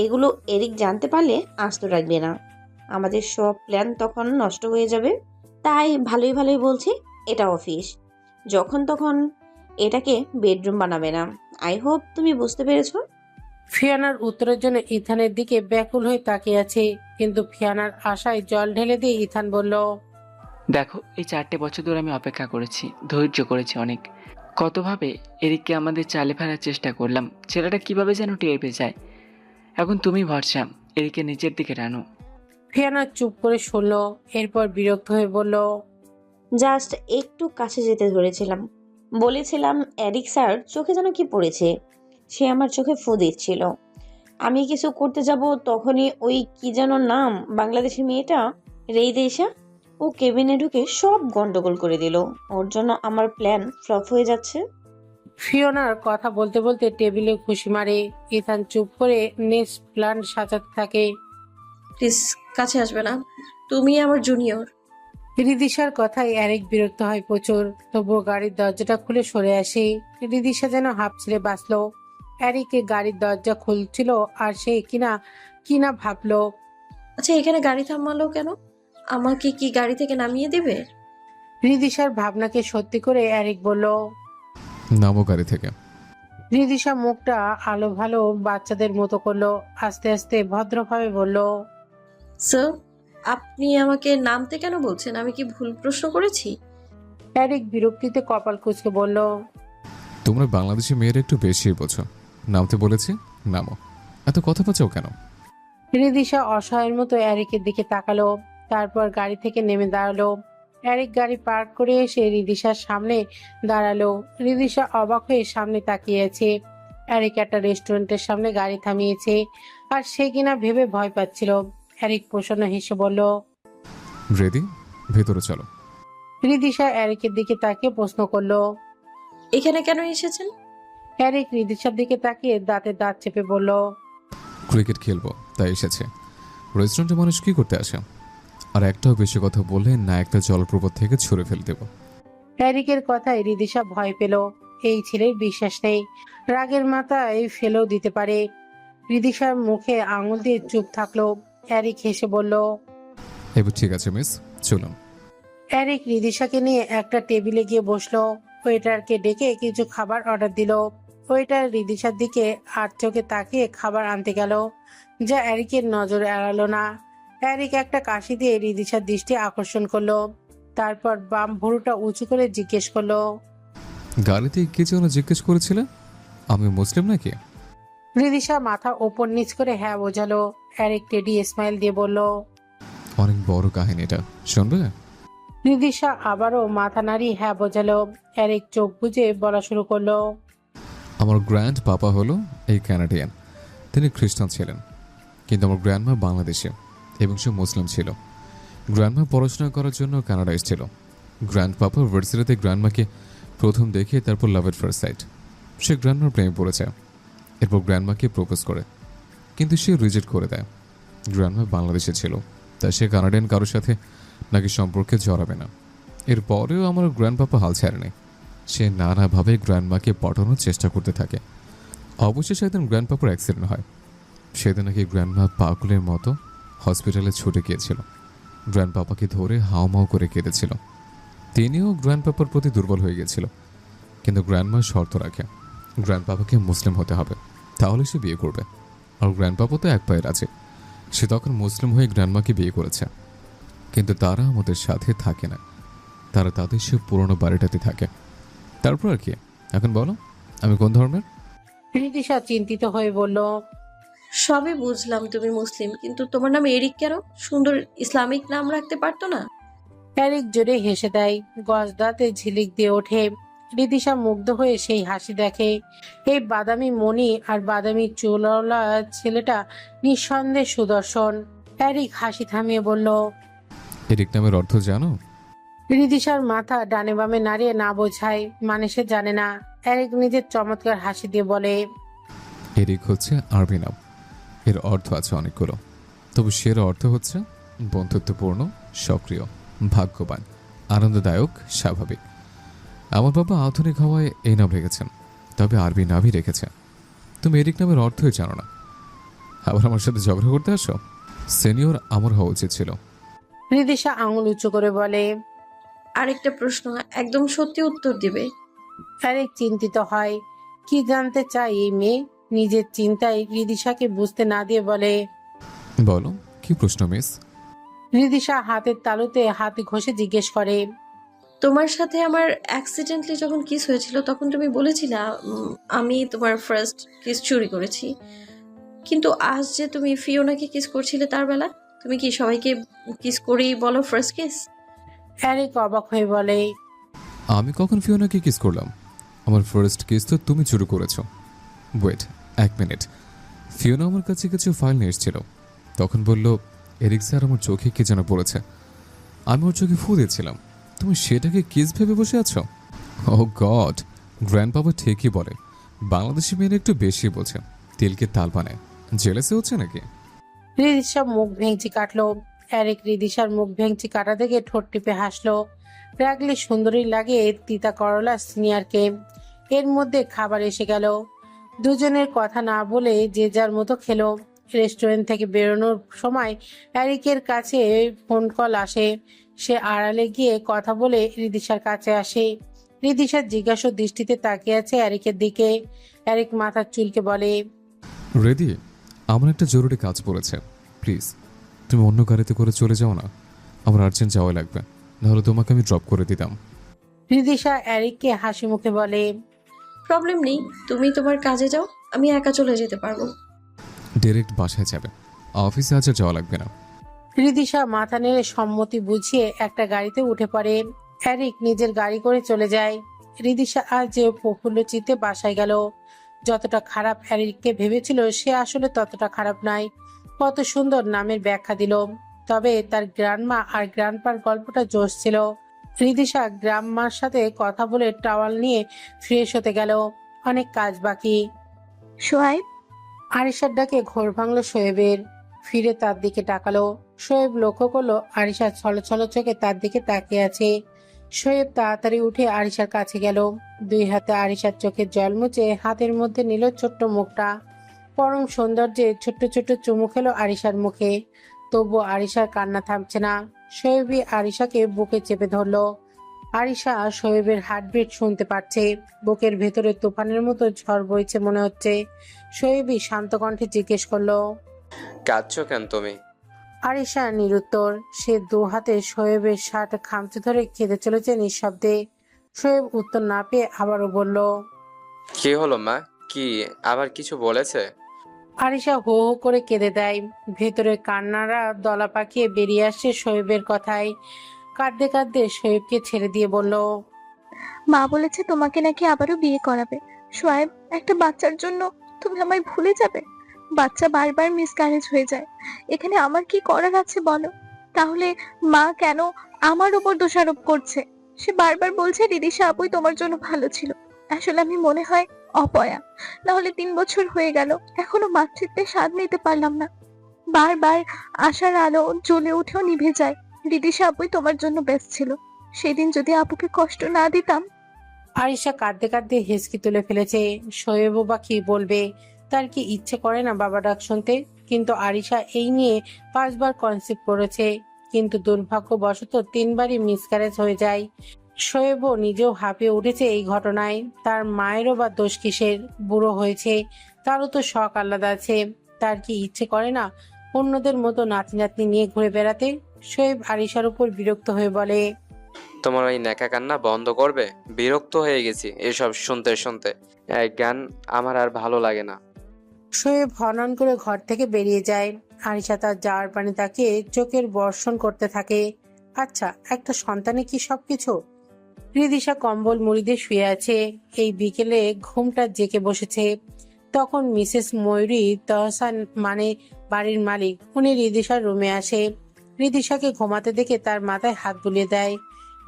এগুলো এরিক জানতে পারলে আস্ত রাখবে না। আমাদের সব প্ল্যান তখন নষ্ট হয়ে যাবে। তাই ভালোই ভালোই বলছি, এটা অফিস। যখন তখন এটাকে বেডরুম বানাবে না। আই হোপ তুমি বুঝতে পেরেছো। ফিয়ানার উত্তরের জন্য ইথানের দিকে ব্যাকুল হয়ে তাকিয়ে আছে, কিন্তু ফিয়ানার আশায় জল ঢেলে দিয়ে ইথান বলল, দেখো, এই 4টে বছর ধরে আমি অপেক্ষা করেছি, ধৈর্য করেছি অনেক। কতভাবে এরিককে আমাদের চালে ফেলার চেষ্টা করলাম, ছেলেটা কিভাবে যেন টের পেয়ে যায়। এখন তুমি ভরসা, এরিককে নিজের দিকে টানো। ফিয়ানা চুপ করে শুনল, এরপর বিরক্ত হয়ে বলল, জাস্ট একটু কাছে যেতে ধরেছিলাম। বলেছিলাম এরিক স্যার চোখে যেন কি পড়েছে। সে আমার চোখে ফু দিচ্ছিল। আমি কিছু করতে যাব, তখনই ওই কি যেন নাম বাংলাদেশি মেয়েটা রেইদেশা, ও কেবিনে ঢুকে সব গন্ডগোল করে দিল। ওর জন্য আমার প্ল্যান ফ্লপ হয়ে যাচ্ছে। ফিওনার কথা বলতে বলতে টেবিলে খুশি মারে। ইথান চুপ করে নেক্সট প্ল্যান সাজাতে থাকে। প্লিজ কাছে আসবে না, তুমি আমার জুনিয়র। রিদিশার কথায় অ্যারিক বিরক্ত হয় প্রচুর, তবুও গাড়ির দরজাটা খুলে সরে আসে। রিদিশা যেন হাঁপ ছেড়ে বাঁচলো। অ্যারিকে গাড়ির দরজা খুলছিল আর সে কিনা কিনা ভাবলো। আচ্ছা, এখানে গাড়ি থামালো কেন? আমাকে কি গাড়ি থেকে নামিয়ে দেবে? রিদিশার ভাবনাকে সত্যি করে অ্যারিক বলল। নামো গাড়ি থেকে। রিদিশা মুখটা আলো ভালো বাচ্চাদের মতো করলো, আস্তে আস্তে ভদ্রভাবে বলল। স্যার, আপনি আমাকে নামতে কেন বলছেন? আমি কি ভুল প্রশ্ন করেছি? অ্যারিক বিরক্তিতে কপাল কুঁচকে বলল। তোমরা বাংলাদেশি মেয়েরা একটু বেশি বোঝো। নামতে বলেছি, নামো। এত কথা বাঁচাও কেন? রিদিশা অসহায়ের মতো অ্যারিকের দিকে তাকালো, তারপর গাড়ি থেকে নেমে দাঁড়ালো। অ্যারিক গাড়ি পার্ক করে এসে রিদিশার সামনে দাঁড়ালো। রিদিশা অবাক হয়ে সামনে তাকিয়েছে। অ্যারিক একটা রেস্টুরেন্টের সামনে গাড়ি থামিয়েছে, আর সে কিনা ভেবে ভয় পাচ্ছিল। অ্যারিক প্রসন্ন হেসে বলল। রেডি? ভেতরে চলো। রিদিশা অ্যারিকের দিকে তাকিয়ে প্রশ্ন করলো। এখানে কেন এসেছেন? অ্যারিক রিদিশার দিকে তাকিয়ে দাঁতে দাঁত চেপে বলল। ক্রিকেট খেলবো তাই এসেছে। রেস্টুরেন্টে মানুষ কি করতে আসে? আর একটাও বেশি কথা বললে না একটা জলপ্রপাত থেকে ছুঁড়ে ফেলে দেবো। অ্যারিকের কথায় রিদিশা ভয় পেল। এই ছেলের বিশ্বাস নেই, রাগের মাথায় ফেলেও দিতে পারে। রিদিশার মুখে আঙুল দিয়ে চুপ থাকলো। অ্যারিক হেসে বলল। এবার ঠিক আছে মিস, চলুন। অ্যারিক রিদিশাকে নিয়ে একটা টেবিলে গিয়ে বসলো। ওয়েটারকে ডেকে কিছু খাবার অর্ডার দিল। ওয়েটার রিদিশার দিকে আর চোখে তাকিয়ে খাবার আনতে গেল, যা অ্যারিকের নজরে এড়ালো না। অ্যারিক একটা কাশি দিয়ে রিদিশার দৃষ্টি আকর্ষণ করলো, তারপর বাম ভুরুটা উঁচু করে জিজ্ঞেস করলো। গাড়িতে কি যেন জিজ্ঞেস করেছিলে? আমি মুসলিম নাকি? রিদিশা মাথা ওপর নিচ করে হ্যাঁ বোঝালো। অ্যারিক টেডি স্মাইল দিয়ে বলল। অনেক বড় কাহিনী এটা, শুনবে? রিদিশা আবারও মাথা নাড়িয়ে হ্যাঁ বোঝালো। অ্যারিক চোখ বুজে বলা শুরু করলো। আমার গ্র্যান্ড পাপা হলো এই ক্যানাডিয়ান। তিনি খ্রিস্টান ছিলেন, কিন্তু আমার গ্র্যান্ডমা বাংলাদেশে এবং সে মুসলিম ছিল। গ্র্যান্ডমা পড়াশোনা করার জন্য কানাডা এসেছিল। গ্র্যান্ড পাপা ভার্সিটিতে গ্র্যান্ডমাকে প্রথম দেখে তারপর লাভ এট ফার্স্ট সাইট। সে গ্র্যান্ডমার প্রেমে পড়েছে, এরপর গ্র্যান্ডমাকে প্রপোজ করে, কিন্তু সে রিজেক্ট করে দেয়। গ্র্যান্ডমা বাংলাদেশে ছিল, তাই সে কানাডিয়ান কারোর সাথে নাকি সম্পর্কে জড়াবে না। এরপরেও আমার গ্র্যান্ড পাপা হাল ছাড়েনি। সে নানাভাবে গ্র্যান্ডমাকে পটানোর চেষ্টা করতে থাকে। অবশেষে একদিন গ্র্যান্ড পাপার অ্যাক্সিডেন্ট হয়। সেদিন নাকি গ্র্যান্ডমা পাগলের মতো হসপিটালে ছুটে গিয়েছিল। গ্র্যান্ড পাপাকে ধরে হাউমাউ করে কেঁদেছিল। তিনিও গ্র্যান্ড পাপার প্রতি দুর্বল হয়ে গিয়েছিল, কিন্তু গ্র্যান্ডমা শর্ত রাখে গ্র্যান্ড পাপাকে মুসলিম হতে হবে, তাহলে সে বিয়ে করবে। আর গ্র্যান্ড পাপা তো এক পায়ের আছে। সে তখন মুসলিম হয়ে গ্র্যান্ডমাকে বিয়ে করেছে, কিন্তু তারা আমাদের সাথে থাকে না। তারা তাদের সে পুরনো বাড়িটাতে থাকে। তারপর আর কি? এখন বলো আমি কোন ধর্মের? রিদিশা চিন্তিত হয়ে বলল। সবই বুঝলাম তুমি মুসলিম, কিন্তু তোমার নাম এরিক কেন? সুন্দর ইসলামিক নাম রাখতে পারতো না? অ্যারিক জোরে হেসে দেয়, গজ দাঁতে ঝিলিক দিয়ে ওঠে। রিদিশা মুগ্ধ হয়ে সেই হাসি দেখে। এই বাদামি মণি আর বাদামি চুলওয়ালা ছেলেটা নিঃসন্দেহে সুদর্শন। অ্যারিক হাসি থামিয়ে বলল। এরিক নামের অর্থ জানো? রিদিশার মাথা ডানে বামে নাড়িয়ে না বোঝায়, মানে সে জানে না। অ্যারিক নিজের চমৎকার হাসি দিয়ে বলে। এরিক হচ্ছে আরবি নাম। এর অর্থ আছে অনেকগুলো, তবে সেরা অর্থ হচ্ছে বন্ধুত্বপূর্ণ, সক্রিয়, ভাগ্যবান, আনন্দদায়ক, স্বাভাবিক। আমার বাবা আধুনিক হওয়ায় এই নাম রেখেছেন, তবে আরবি নামই রেখেছে। তুমি এরিক নামের অর্থই জানো না, আবার আমার সাথে ঝগড়া করতে আসো? সিনিয়র আমার হওয়া উচিত ছিল। রিদিশা আঙুল উঁচু করে বলে। আরেকটা প্রশ্ন, একদম সত্যি উত্তর দিবে। অ্যারিক চিন্তিত হয়। কি জানতে চাই এই মেয়ে? নিজের চিন্তায় রিদিশাকে বুঝতে না দিয়ে বলে। বলো কি প্রশ্ন মিস? রিদিশা হাতের তালুতে হাত ঘষে জিজ্ঞেস করে। তোমার সাথে আমার অ্যাক্সিডেন্টলি যখন কিস হয়েছিল তখন তুমি বলেছিলে আমি তোমার ফার্স্ট কিস চুরি করেছি, কিন্তু আজ যে তুমি ফিওনাকে কিস করছিলে তার বেলা, তুমি কি সবাইকে কিস করেই বলো ফার্স্ট কিস? অ্যারিক অবাক হয়ে বলে। আমি কখন ফিওনাকে কিস করলাম? আমার ফার্স্ট কিস তো তুমি শুরু করেছো। ওয়েট এক মিনিট। ফিওনা আমার কাছে কিছু ফাইল নিয়ে এসেছিল, তখন বলল এরিক স্যার আমার চোখে কি যেন পড়েছে। আমি ওর চোখে ফু দিয়েছিলাম, তুমি সেটাকে কিস ভেবে বসে আছো? ও গড, গ্র্যান্ড বাবা ঠিকই বলে, বাংলাদেশি মেয়েরা একটু বেশি বোঝে, তেলকে তাল বানায়। জেলেসে হচ্ছে নাকি? রিদিশা মুখ ভেঙচি কাটলো। এরিক রিদিশার মুখ ভেঙচি কাটা দেখে ঠোঁট টিপে হাসলো। রাগলে সুন্দরী লাগে তিতা করলা সিনিয়রকে। এর মধ্যে খাবার এসে গেল। দুজনের কথা না বলে যে যার মতো খেলো। রেস্টুরেন্ট থেকে বেরোনোর সময় এরিকের কাছে ফোন কল আসে। সে আড়ালে গিয়ে কথা বলে রিদিশার কাছে আসে। রিদিশার জিজ্ঞাসা দৃষ্টিতে তাকিয়ে আছে এরিকের দিকে। এরিক মাথার চুলকে বলে, রেডি, আমার একটা জরুরি কাজ পড়েছে, প্লিজ তুমি অন্য গাড়িতে করে চলে যাও না, আমার আর্জেন্ট যাওয়া লাগবে, নাহলে তোমাকে আমি ড্রপ করে দিতাম। রিদিশা এরিককে হাসি মুখে বলে, প্রবলেম নেই, তুমি তোমার কাজে যাও, আমি একা চলে যেতে পারবো। ডিরেক্ট বাসায় যাবে, অফিসে আজ আর যাওয়া লাগবে না। রিদিশা মাথা নেড়ে সম্মতি বুঝিয়ে একটা গাড়িতে উঠে পড়ে। এরিক নিজের গাড়ি করে চলে যায়। রিদিশা আজ প্রফুল্ল চিত্তে বাসায় গেল। যতটা খারাপ এরিককে ভেবেছিল সে আসলে ততটা খারাপ নয়। কত সুন্দর নামের ব্যাখ্যা দিল। তবে তার গ্র্যান্ডমা আর গ্র্যান্ডপার গল্পটা জোশ ছিল। রিদিশা গ্রাম্মার সাথে কথা বলে টাওয়াল নিয়ে ফ্রেশ হতে গেল। অনেক কাজ বাকি। সোহাইব, আরিশার ডাকে ঘোর ভাঙলো শোয়েবের। ফিরে তার দিকে তাকালো। শোয়েব লক্ষ্য করলো আরিশা ছলছল চোখে তার দিকে তাকিয়ে আছে। শোয়েব তাড়াতাড়ি উঠে আরিশার কাছে গেল। দুই হাতে আরিশার চোখের জল মুছে হাতের মধ্যে নিল ছোট্ট মুখটা। পরম সৌন্দর্যে ছোট্ট ছোট্ট চুমু খেলো আরিশার মুখে। তবু আরিশার কান্না থামছে না। শোয়েবই আরিশাকে বুকে চেপে ধরলো। আরিশা শোয়েবের হার্টবিট শুনতে পাচ্ছে। বুকের ভেতরে তুফানের মতো ঝড় বইছে মনে হচ্ছে। শোয়েবই শান্ত কণ্ঠে জিজ্ঞেস করলো, কাঁদছো কেন তুমি? আরিশা নিরুত্তর। সে দু হাতে শোয়েবের শার্ট খামচে ধরে কেঁদে চলেছে নিঃশব্দে। শোয়েব উত্তর না পেয়ে আবারও বলল, কি হলো মা? কি আবার কিছু বলেছে? আরিশা হো হো করে কেঁদে দেয়। ভেতরে কান্নারা দলা পাকিয়ে বেরিয়ে আসছে শোয়েবের কথায়। কাঁদতে কাঁদতে শোয়েবকে ছেড়ে দিয়ে বলল, মা বলেছে তোমাকে নাকি আবারও বিয়ে করাবে। সোহাইব, একটা বাচ্চার জন্য তুমি আমায় ভুলে যাবে? বাচ্চা বারবার মিসক্যারেজ হয়ে যায়, এখানে আমার কি করার আছে বলো? তাহলে মা কেন আমার উপর দোষারোপ করছে? সে বারবার বলছে রিদিশা আপুই তোমার জন্য ভালো ছিল। আসলে আমি মনে হয় অপয়া। না হলে 3 বছর হয়ে গেল, এখনো মাতৃত্বের স্বাদ নিতে পারলাম না। বারবার আশার আলো জ্বলে উঠেও নিভে যায়। রিদিশা আপুই তোমার জন্য বেস্ট ছিল। সেদিন যদি আপুকে কষ্ট না দিতাম। আরিশা কাঁদতে কাঁদতে হেসকি তুলে ফেলেছে। শোয়েবও বা কি বলবে? তার কি ইচ্ছে করে না বাবা ডাক শুনতে? কিন্তু আরিশা এই নিয়ে 5বার কনসিভ করেছে, কিন্তু দুর্ভাগ্যবশত 3বারই মিসক্যারেজ হয়ে যায়। শোয়েবও নিজেও হাঁপিয়ে উঠেছে এই ঘটনায়। তার মায়েরও বা দোষ কিসের? বুড়ো হয়েছে, তারও তো শখ আহ্লাদ আছে। তার কি ইচ্ছে করে না অন্যদের মতো নাতি নাতনি নিয়ে ঘুরে বেড়াতে? শোয়েব আরিশার উপর বিরক্ত হয়ে বলে, তোমার ওই ন্যাকা কান্না বন্ধ করবে? বিরক্ত হয়ে গেছি এসব শুনতে শুনতে। এই গান আমার আর ভালো লাগে না। শোয়েব হনন করে ঘর থেকে বেরিয়ে যায়। আরিশা তার যাওয়ার পানি তাকে চোখের বর্ষণ করতে থাকে। আচ্ছা, একটা সন্তানে কি সবকিছু? রিদিশা কম্বল মুড়ি দিয়ে শুয়ে আছে। এই বিকেলে ঘুমটা জেকে বসেছে। তখন মিসেস ময়ূরী তহসান, মানে বাড়ির মালিক, উনি রিদিশার রুমে আসে। রিদিশাকে ঘুমাতে দেখে তার মাথায় হাত বুলিয়ে দেয়।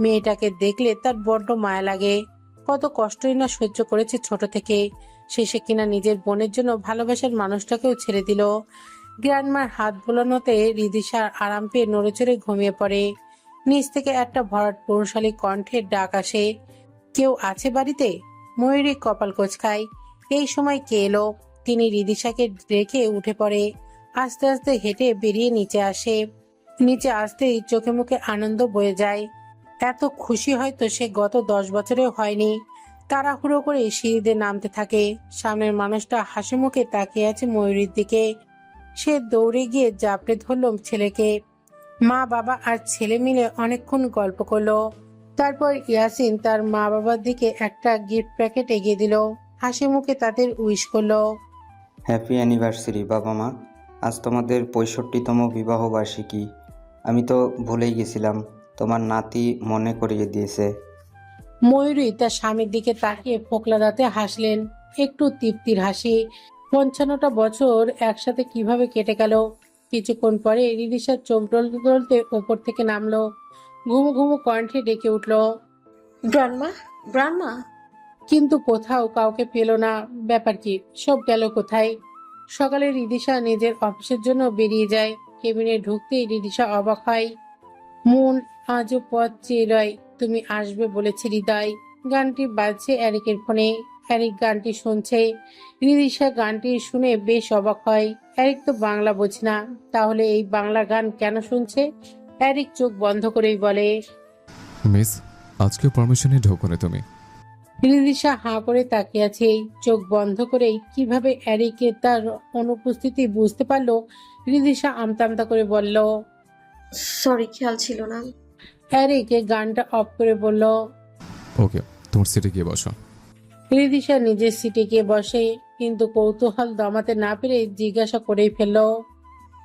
মেয়েটাকে দেখলে তার বড্ড মায়া লাগে। কত কষ্টই না সহ্য করেছে ছোট থেকে। শেষে কিনা নিজের বোনের জন্য ভালোবাসার মানুষটাকেও ছেড়ে দিল। গ্র্যান্ডমার হাত বোলানোতে রিদিশা আরাম পেয়ে নড়েচড়ে ঘুমিয়ে পড়ে। নিচ থেকে একটা ভরাট পুরুষালী কণ্ঠের ডাক আসে, কেউ আছে বাড়িতে? ময়ূরী কপাল কোঁচকায়। এই সময় কে এলো? তিনি রিদিশাকে রেখে উঠে পড়ে। আস্তে আস্তে হেঁটে বেরিয়ে নিচে আসে। নিচে আসতেই চোখে মুখে আনন্দ বয়ে যায়। এত খুশি হয়তো সে গত 10 বছরেও হয়নি। তাড়াহুড়ো করে সিঁড়িতে নামতে থাকে। সামনের মানুষটা হাসি মুখে তাকিয়ে আছে ময়ূরীর দিকে। সে দৌড়ে গিয়ে জাপটে ধরল ছেলেকে। মা বাবা আর ছেলে মিলে অনেকক্ষণ গল্প করলো। তারপর ইয়াসিন তার মা বাবার দিকে একটা গিফট প্যাকেট এগিয়ে দিল। হাসি মুখে তাদের উইশ করলো। হ্যাপি অ্যানিভার্সারি বাবা মা, আজ তোমাদের 65তম বিবাহ বার্ষিকী। আমি তো ভুলেই গেছিলাম, তোমার নাতি মনে করিয়ে দিয়েছে। ময়ূরী তার স্বামীর দিকে তাকিয়ে ফোকলা দাঁতে হাসলেন, একটু তৃপ্তির হাসি। 55টা বছর একসাথে কিভাবে কেটে গেল। কিছুক্ষণ পরে রিদিশার চোখ ডলতে ডলতে ওপর থেকে নামলো। ঘুমু ঘুমু কণ্ঠে ডেকে উঠল। গ্রান্ডমা, গ্রান্ডমা। কিন্তু কোথাও কাউকে পেল না। ব্যাপার কি, সব গেল কোথায়? সকালে রিদিশা নিজের অফিসের জন্য বেরিয়ে যায়। কেবিনে ঢুকতেই রিদিশা অবাক হয়। মন আজও পথ চেয়ে রয়, তুমি আসবে বলেছে হৃদয়। গানটি বাজছে এরিকের ফোনে। এরিক গানটি শুনছে। রিদিশা গানটি শুনে বেশ অবাক হয়। এরিক তো বাংলা বোঝে না, তাহলে এই বাংলা গান কেন শুনছে? এরিক চোখ বন্ধ করেই বলে। মিস, আজকে পারমিশনে ঢোকো না তুমি। রিদিশা হাঁ করে তাকিয়ে আছে, চোখ বন্ধ করেই। কিভাবে এরিকে তার অনুপস্থিতি বুঝতে পারলো? রিদিশা আমতা আমতা করে বলল। সরি, খেয়াল ছিল না। এরিক গানটা অফ করে বলল। ওকে, তোমার সিটে গিয়ে বসো। রিদিশা নিজের সিটে গিয়ে বসে, কিন্তু কৌতূহল দমাতে না পেরে জিজ্ঞাসা করেই ফেললো।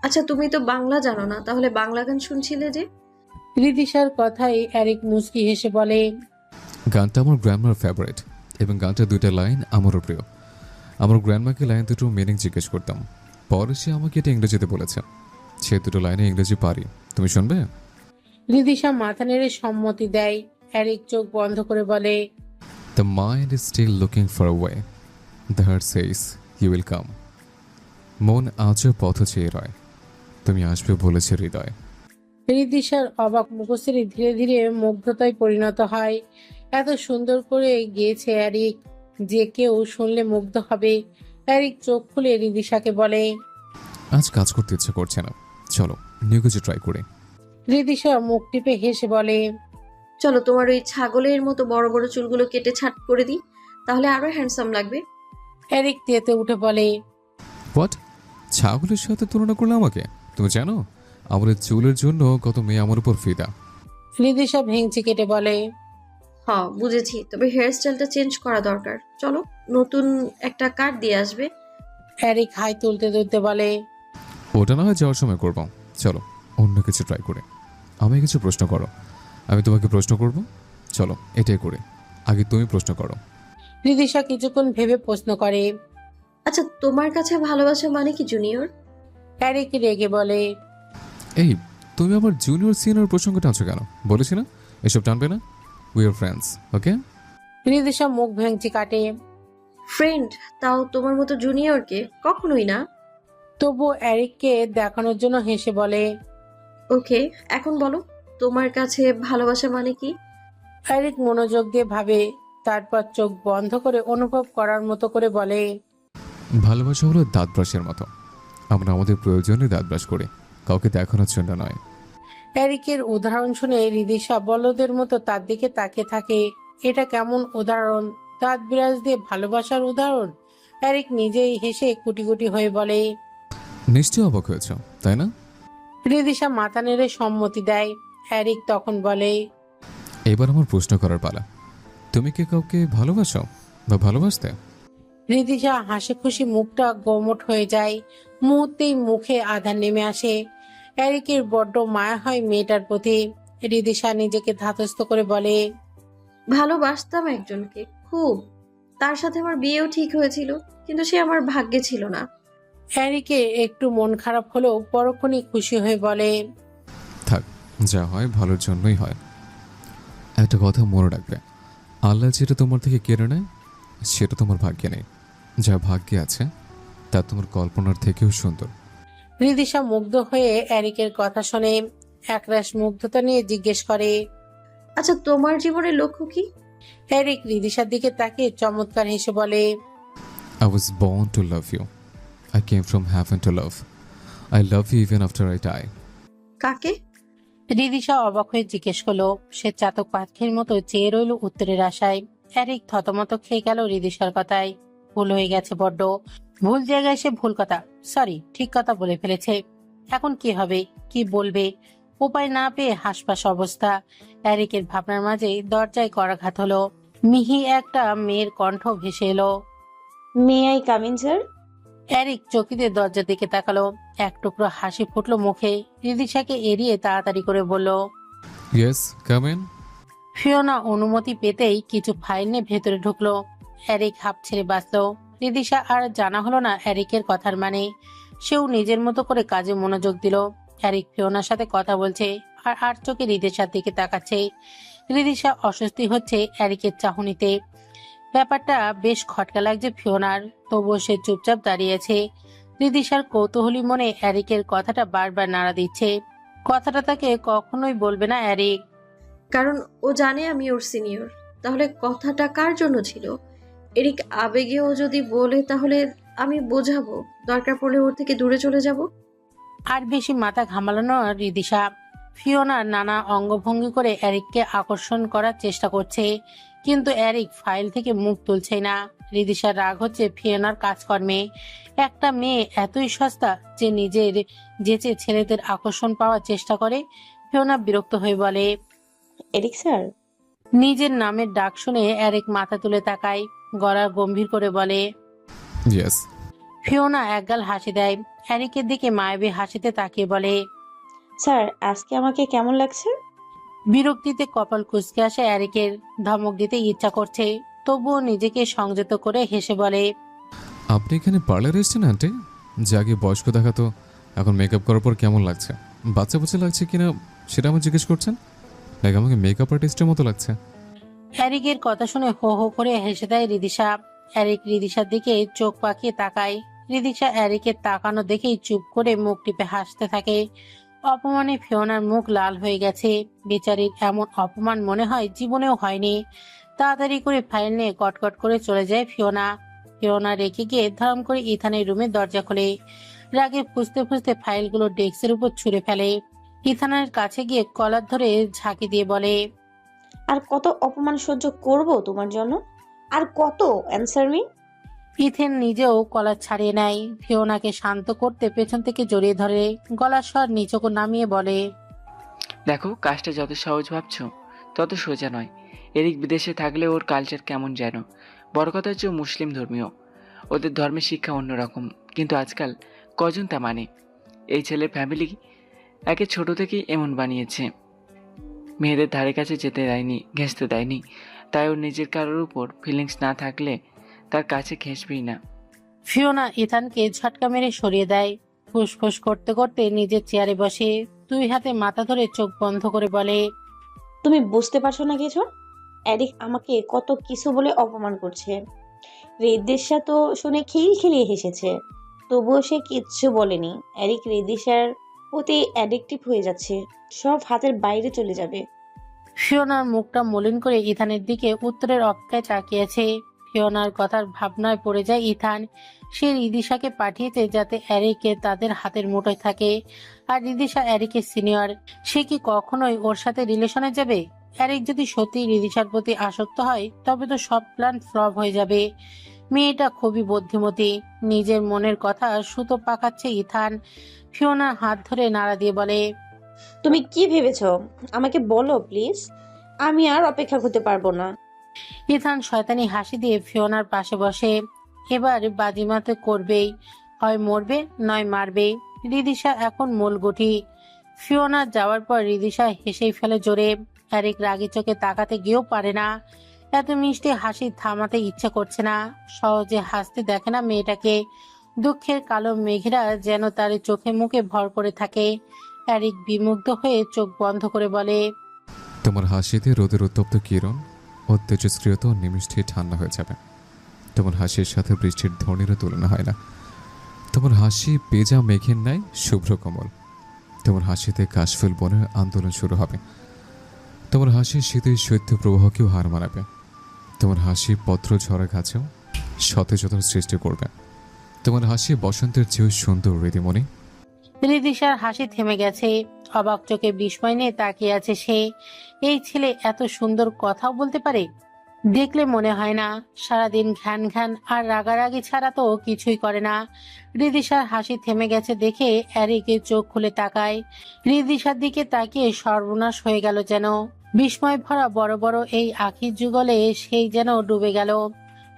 আচ্ছা, তুমি তো বাংলা জানো না, তাহলে বাংলা গান শুনছিলে যে? রিদিশার কথাই এরিক মুচকি হেসে বলে। গানটা আমার গ্র্যান্ডমার ফেভারিট এবং গানটার দুইটা লাইন আমারও প্রিয়। আমার গ্র্যান্ডমাকে লাইন দুটোর মিনিং জিজ্ঞেস করতাম, পরে সে আমাকে এটা ইংরেজিতে বলেছে। সে দুটো লাইনে ইংরেজি পারি, তুমি শুনবে? রিদিশা মাথা নেড়ে সম্মতি দেয়। এরিক চোখ বন্ধ করে বলে। The mind is still looking for a way, the heart says you will come. মন আজও পথ চেয়ে রয়, তুমি আসবে বলেছে হৃদয়। রিদিশার অবাক মুখশ্রী ধীরে ধীরে মুগ্ধতায় পরিণত হয়। এত সুন্দর করে গেয়েছে এরিক, যে কেউ শুনলে মুগ্ধ হবে। এরিক চোখ খুলে রিদিশাকে বলে। আজ কাজ করতে ইচ্ছে করছে না, চলো নিউ কিছু ট্রাই করে। রিদিশা মুখ টিপে হেসে বলে। চলো, তোমার ওই ছাগলের মতো বড় বড় চুলগুলো কেটে ছাট করে দিই, তাহলে আরো হ্যান্ডসাম লাগবে। এরিক তেতে উঠে বলে। হোয়াট? ছাগলের সাথে তুলনা করলে আমাকে? তুমি জানো আমার এই চুলের জন্য কত মেয়ে আমার উপর ফিদা। রিদিশা ভেঙচি কেটে বলে। হ্যাঁ বুঝেছি, তবে হেয়ার স্টাইলটা চেঞ্জ করা দরকার। চলো, নতুন একটা কাট দিয়ে আসবে। এরিক হাই তুলতে তুলতে বলে। ওটা না হয় যাওয়ার সময় করবো, চলো অন্য কিছু ট্রাই করে। আমি কিছু প্রশ্ন করো, আমি তোমাকে প্রশ্ন করব। চলো এটাই করে, আগে তুমি প্রশ্ন করো। রিদিশা কিছুক্ষণ ভেবে প্রশ্ন করে। আচ্ছা, তোমার কাছে ভালোবাসা মানে কি জুনিয়র? এরিক রেগে বলে। এই, তুমি আমার জুনিয়র সিনিয়র প্রসঙ্গ টানছো কেন? বলেছি না এসব টানবে না। উই আর ফ্রেন্ডস, ওকে? রিদিশা মুখ ভেঙচি কাটে। ফ্রেন্ড? তাও তোমার মতো জুনিয়রকে? কখনোই না। তবু এরিককে দেখানোর জন্য হেসে বলে। ওকে, এখন বলো তোমার কাছে ভালোবাসা মানে কি? এরিক মনোযোগ দিয়ে ভাবে, তারপর চোখ বন্ধ করে অনুভব করার মতো করে বলে। ভালোবাসা হলো দাঁত ব্রাশের মতো, আমরা আমাদের প্রয়োজনে দাঁত ব্রাশ করি, কাউকে দেখানোর জন্য নয়। এরিকের উদাহরণ শুনে রিদিশা বলদের মতো তার দিকে তাকিয়ে থাকে। এটা কেমন উদাহরণ? দাঁত বিরাজ দিয়ে ভালোবাসার উদাহরণ? এরিক নিজেই হেসে কুটি কুটি হয়ে বলে। নিশ্চয়ই অবাক হয়েছ, তাই না? রিদিশা মাথা নেড়ে সম্মতি দেয়। এরিক তখন বলে। এবার আমার প্রশ্ন করার পালা, তুমি কি কাউকে ভালোবাসো বা ভালোবাসতে? রিদিশা হাসি খুশি মুখটা গোমট হয়ে যায়। মুহূর্তেই মুখে আধার নেমে আসে। এরিকের বড্ড মায়া হয় মেয়েটার প্রতি। রিদিশা নিজেকে ধাতস্থ করে বলে। ভালোবাসতাম একজনকে খুব, তার সাথে আমার বিয়েও ঠিক হয়েছিল, কিন্তু সে আমার ভাগ্যে ছিল না। এরিকে একটু মন খারাপ হলেও পরক্ষণই খুশি হয়ে বলে। থাক, যা হয় ভালোর জন্যই হয়। একটা কথা মনে রাখবে, আল্লাহ যেটা তোমার থেকে কেড়ে নেয় সেটা তোমার ভাগ্যে নেই, যা ভাগ্যে আছে তা তোমার কল্পনার থেকেও সুন্দর। রিদিশা মুগ্ধ হয়ে এরিকের কথা শুনে একরাশ মুগ্ধতা নিয়ে জিজ্ঞেস করে। আচ্ছা, তোমার জীবনের লক্ষ্য কি? এরিক রিদিশার দিকে তাকিয়ে চমৎকার হেসে বলে। I was born to love you. I came from heaven to love. I love you even after I die. কাকে? রিদিশা অবাক হয়ে জিজ্ঞেস করলো। সে চাতক পাখির মতো চেয়ে রইল উত্তরের আশায়। এরিক থতমত খেয়ে গেল রিদিশার কথায়। ভুল হয়ে গেছে বড্ড, ভুল জায়গায় সে ভুল কথা, সরি ঠিক কথা বলে ফেলেছে। এখন কি হবে, কি বলবে? উপায় না পেয়ে হাসপাস অবস্থা। এরিকের ভাবনার মাঝে দরজায় করাঘাত হলো। মিহি একটা মেয়ের কণ্ঠ ভেসে এলো। May I come in sir? Eric চকিতে দরজার দিকে তাকালো। এক টুকরো হাসি ফুটলো মুখে। রিদিশাকে এড়িয়ে তাড়াতাড়ি করে বলল। Yes, come in. ফিওনা অনুমতি পেতেই কিছু ফাইল নিয়ে ভেতরে ঢুকলো। এরিক হাঁপ ছেড়ে বাঁচলো। রিদিশা আর জানা হলো না এরিকের কথার মানে। সেও নিজের মতো করে কাজে মনোযোগ দিল। এরিক ফিওনার সাথে কথা বলছে, আর চোখে রিদিশার দিকে তাকাচ্ছে। রিদিশা অস্বস্তি হচ্ছে এরিকের চাহনিতে। ব্যাপারটা বেশ খটকা লাগছে ফিওনার, তবুও সে চুপচাপ দাঁড়িয়েছে। রিদিশার কৌতূহলী মনে এরিকের কথাটা বারবার নাড়া দিচ্ছে। কথাটা তাকে কখনোই বলবে না এরিক। কারণ ও জানে আমি ওর সিনিয়র। তাহলে কথাটা কার জন্য ছিল? এরিক আবেগেও যদি বলে তাহলে আমি বোঝাবো, দরকার পড়লে ওর থেকে দূরে চলে যাব। আর বেশি মাথা ঘামালানো রিদিশা। ফিওনা নানা অঙ্গভঙ্গি করে এরিককে আকর্ষণ করার চেষ্টা করছে, কিন্তু এরিক ফাইল থেকে মুখ তুলছে না। রিদিশার রাগ হচ্ছে ফিওনার কাজকর্মে। একটা মেয়ে এতই সস্তা যে নিজের যেচে ছেলেদের আকর্ষণ পাওয়ার চেষ্টা করে। ফিওনা বিরক্ত হয়ে বলে, এরিক স্যার। নিজের নামের ডাক শুনে এরিক মাথা তুলে তাকায়, গলা গম্ভীর করে বলে, ইয়েস। ফিওনা একগাল হাসি দেয়। এরিকের দিকে মায়াবী হাসিতে তাকিয়ে বলে, স্যার আজকে আমাকে কেমন লাগছে? বিরক্তিতে কপাল কুঁচকে আসে এরিকের। ধমক দিতে ইচ্ছা করছে, তবুও নিজেকে সংযত করে হেসে বলে, আপনি এখানে পার্লারে এসেছেন আন্টি? যাকে বয়স্ক দেখাতো এখন মেকআপ করার পর কেমন লাগছে? বাচ্চা বাচ্চা লাগছে কিনা সেটা আমার জিজ্ঞেস করছেন, নাকি আমাকে মেকআপ আর্টিস্টের মতো লাগছে? এরিকের কথা শুনে হো হো করে হেসে দেয় রিদিশা। এরিক রিদিশার দিকে চোখ পাকিয়ে তাকায়। রিদিশা এরিকের তাকানো দেখেই চুপ করে মুখ টিপে হাসতে থাকে। অপমানে ফিওনার মুখ লাল হয়ে গেছে। বেচারির এমন অপমান মনে হয় জীবনেও হয়নি। তাড়াতাড়ি করে ফাইল নিয়ে কটকট করে চলে যায় ফিওনা। ফিওনা রেখে গিয়ে ধরম করে ইথানের রুমের দরজা খোলে। রাগে ফুসতে ফুসতে ফাইলগুলো ডেস্কের উপর ছুঁড়ে ফেলে। ইথানের কাছে গিয়ে কলার ধরে ঝাঁকি দিয়ে বলে, আর কত অপমান সহ্য করব তোমার জন্য? আর কত? Answer me. ইথেন নিজেও কলার ছাড়িয়ে নেয়। ফিওনাকে শান্ত করতে পেছন থেকে জড়িয়ে ধরে গলার স্বর নিচকো নামিয়ে বলে, দেখো, কাজটা যত সহজ ভাবছো তত সোজা নয়। এরিক বিদেশে থাকলে ওর কালচার কেমন যেন। বড় কথা হচ্ছে ও মুসলিম ধর্মীয়, ওদের ধর্মের শিক্ষা অন্যরকম, কিন্তু আজকাল কজন তা মানে? এই ছেলের ফ্যামিলি একে ছোট থেকেই এমন বানিয়েছে, মেয়েদের ধারে কাছে যেতে দেয়নি, ঘেঁষতে দেয়নি। তাই ওর নিজের কারোর উপর ফিলিংস না থাকলে তার কাছে ঘেঁষবেই না। ফিওনা ইথানকে ঝটকা মেরে সরিয়ে দেয়। ফুসফুস করতে করতে নিজের চেয়ারে বসে 2 হাতে মাথা ধরে চোখ বন্ধ করে বলে, তুমি বুঝতে পারছো না কিছু? এরিক আমাকে কত কিছু বলে অপমান করছে। রিদিশা তো শুনে খিলখিলিয়ে হেসেছে, তবুও সে কিচ্ছু বলেনি। এরিক রিদিশার প্রতি অ্যাডিকটিভ হয়ে যাচ্ছে, সব হাতের বাইরে চলে যাবে। ফিওনার মুখটা মলিন করে ইথানের দিকে উত্তরের অপেক্ষায় তাকিয়েছে। ফিওনার কথার ভাবনায় পড়ে যায় ইথান। সে রিদিশাকে পাঠিয়েছে যাতে এরিকে তাদের হাতের মুঠোয় থাকে। আর রিদিশা এরিকের সিনিয়র, সে কি কখনোই ওর সাথে রিলেশনে যাবে? এরিক যদি সত্যি রিদিশার প্রতি আসক্ত হয় তবে তো সব প্ল্যান ফ্লপ হয়ে যাবে। মেয়েটা খুবই বুদ্ধিমতী। নিজের মনের কথা সুতো পাকাচ্ছে ইথান। ফিওনার হাত ধরে নাড়া দিয়ে বলে, তুমি কি ভেবেছো? আমাকে বলো প্লিজ, আমি আর অপেক্ষা করতে পারবো না। ইথান শয়তানি হাসি দিয়ে ফিওনার পাশে বসে। এবার বাজিমাতে করবেই, হয় মরবে নয় মারবে। রিদিশা এখন মূলগুটি। ফিওনা যাওয়ার পর রিদিশা হেসেই ফেলে জোরে। এরিক রাগি চোখে তাকাতে গিয়েও পারে না। এত মিষ্টি হাসি থামাতে ইচ্ছে করছে না। সহজে হাসতে দেখে না মেয়েটাকে। দুঃখের কালো মেঘেরা যেন তার চোখে মুখে ভর করে থাকে। এরিক বিমুগ্ধ হয়ে চোখ বন্ধ করে বলে, তোমার হাসিতে রোদের উত্তপ্ত কিরণ ও তেজস্ক্রিয়ত নিমিষে ঠান্ডা হয়ে যাবে। তোমার হাসির সাথে বৃষ্টির ধ্বনিরও তুলনা হয় না। তোমার হাসি পেঁজা মেঘের ন্যায় শুভ্র কমল। তোমার হাসিতে কাশফুল বনের আন্দোলন শুরু হবে। তোমার হাসি শীতের শৈত্য প্রবাহকেও হার মানাবে। তোমার হাসি পত্র ঝরা গাছেও সতেজতার সৃষ্টি করবে। তোমার হাসি বসন্তের চেয়েও সুন্দর হৃদিমণি। রিদিশার হাসি থেমে গেছে। অবাক চোখে বিস্ময় নিয়ে তাকিয়ে আছে সে। এই ছেলে এত সুন্দর কথাও বলতে পারে? দেখলে মনে হয় না। সারাদিন ঘ্যান ঘ্যান আর রাগারাগি ছাড়া তো কিছুই করে না। রিদিশার হাসি থেমে গেছে দেখে এরিকে চোখ খুলে তাকায়। রিদিশার দিকে তাকিয়ে সর্বনাশ হয়ে গেল যেন। বিস্ময় ভরা বড় বড় এই আখির যুগলে সেই যেন ডুবে গেল।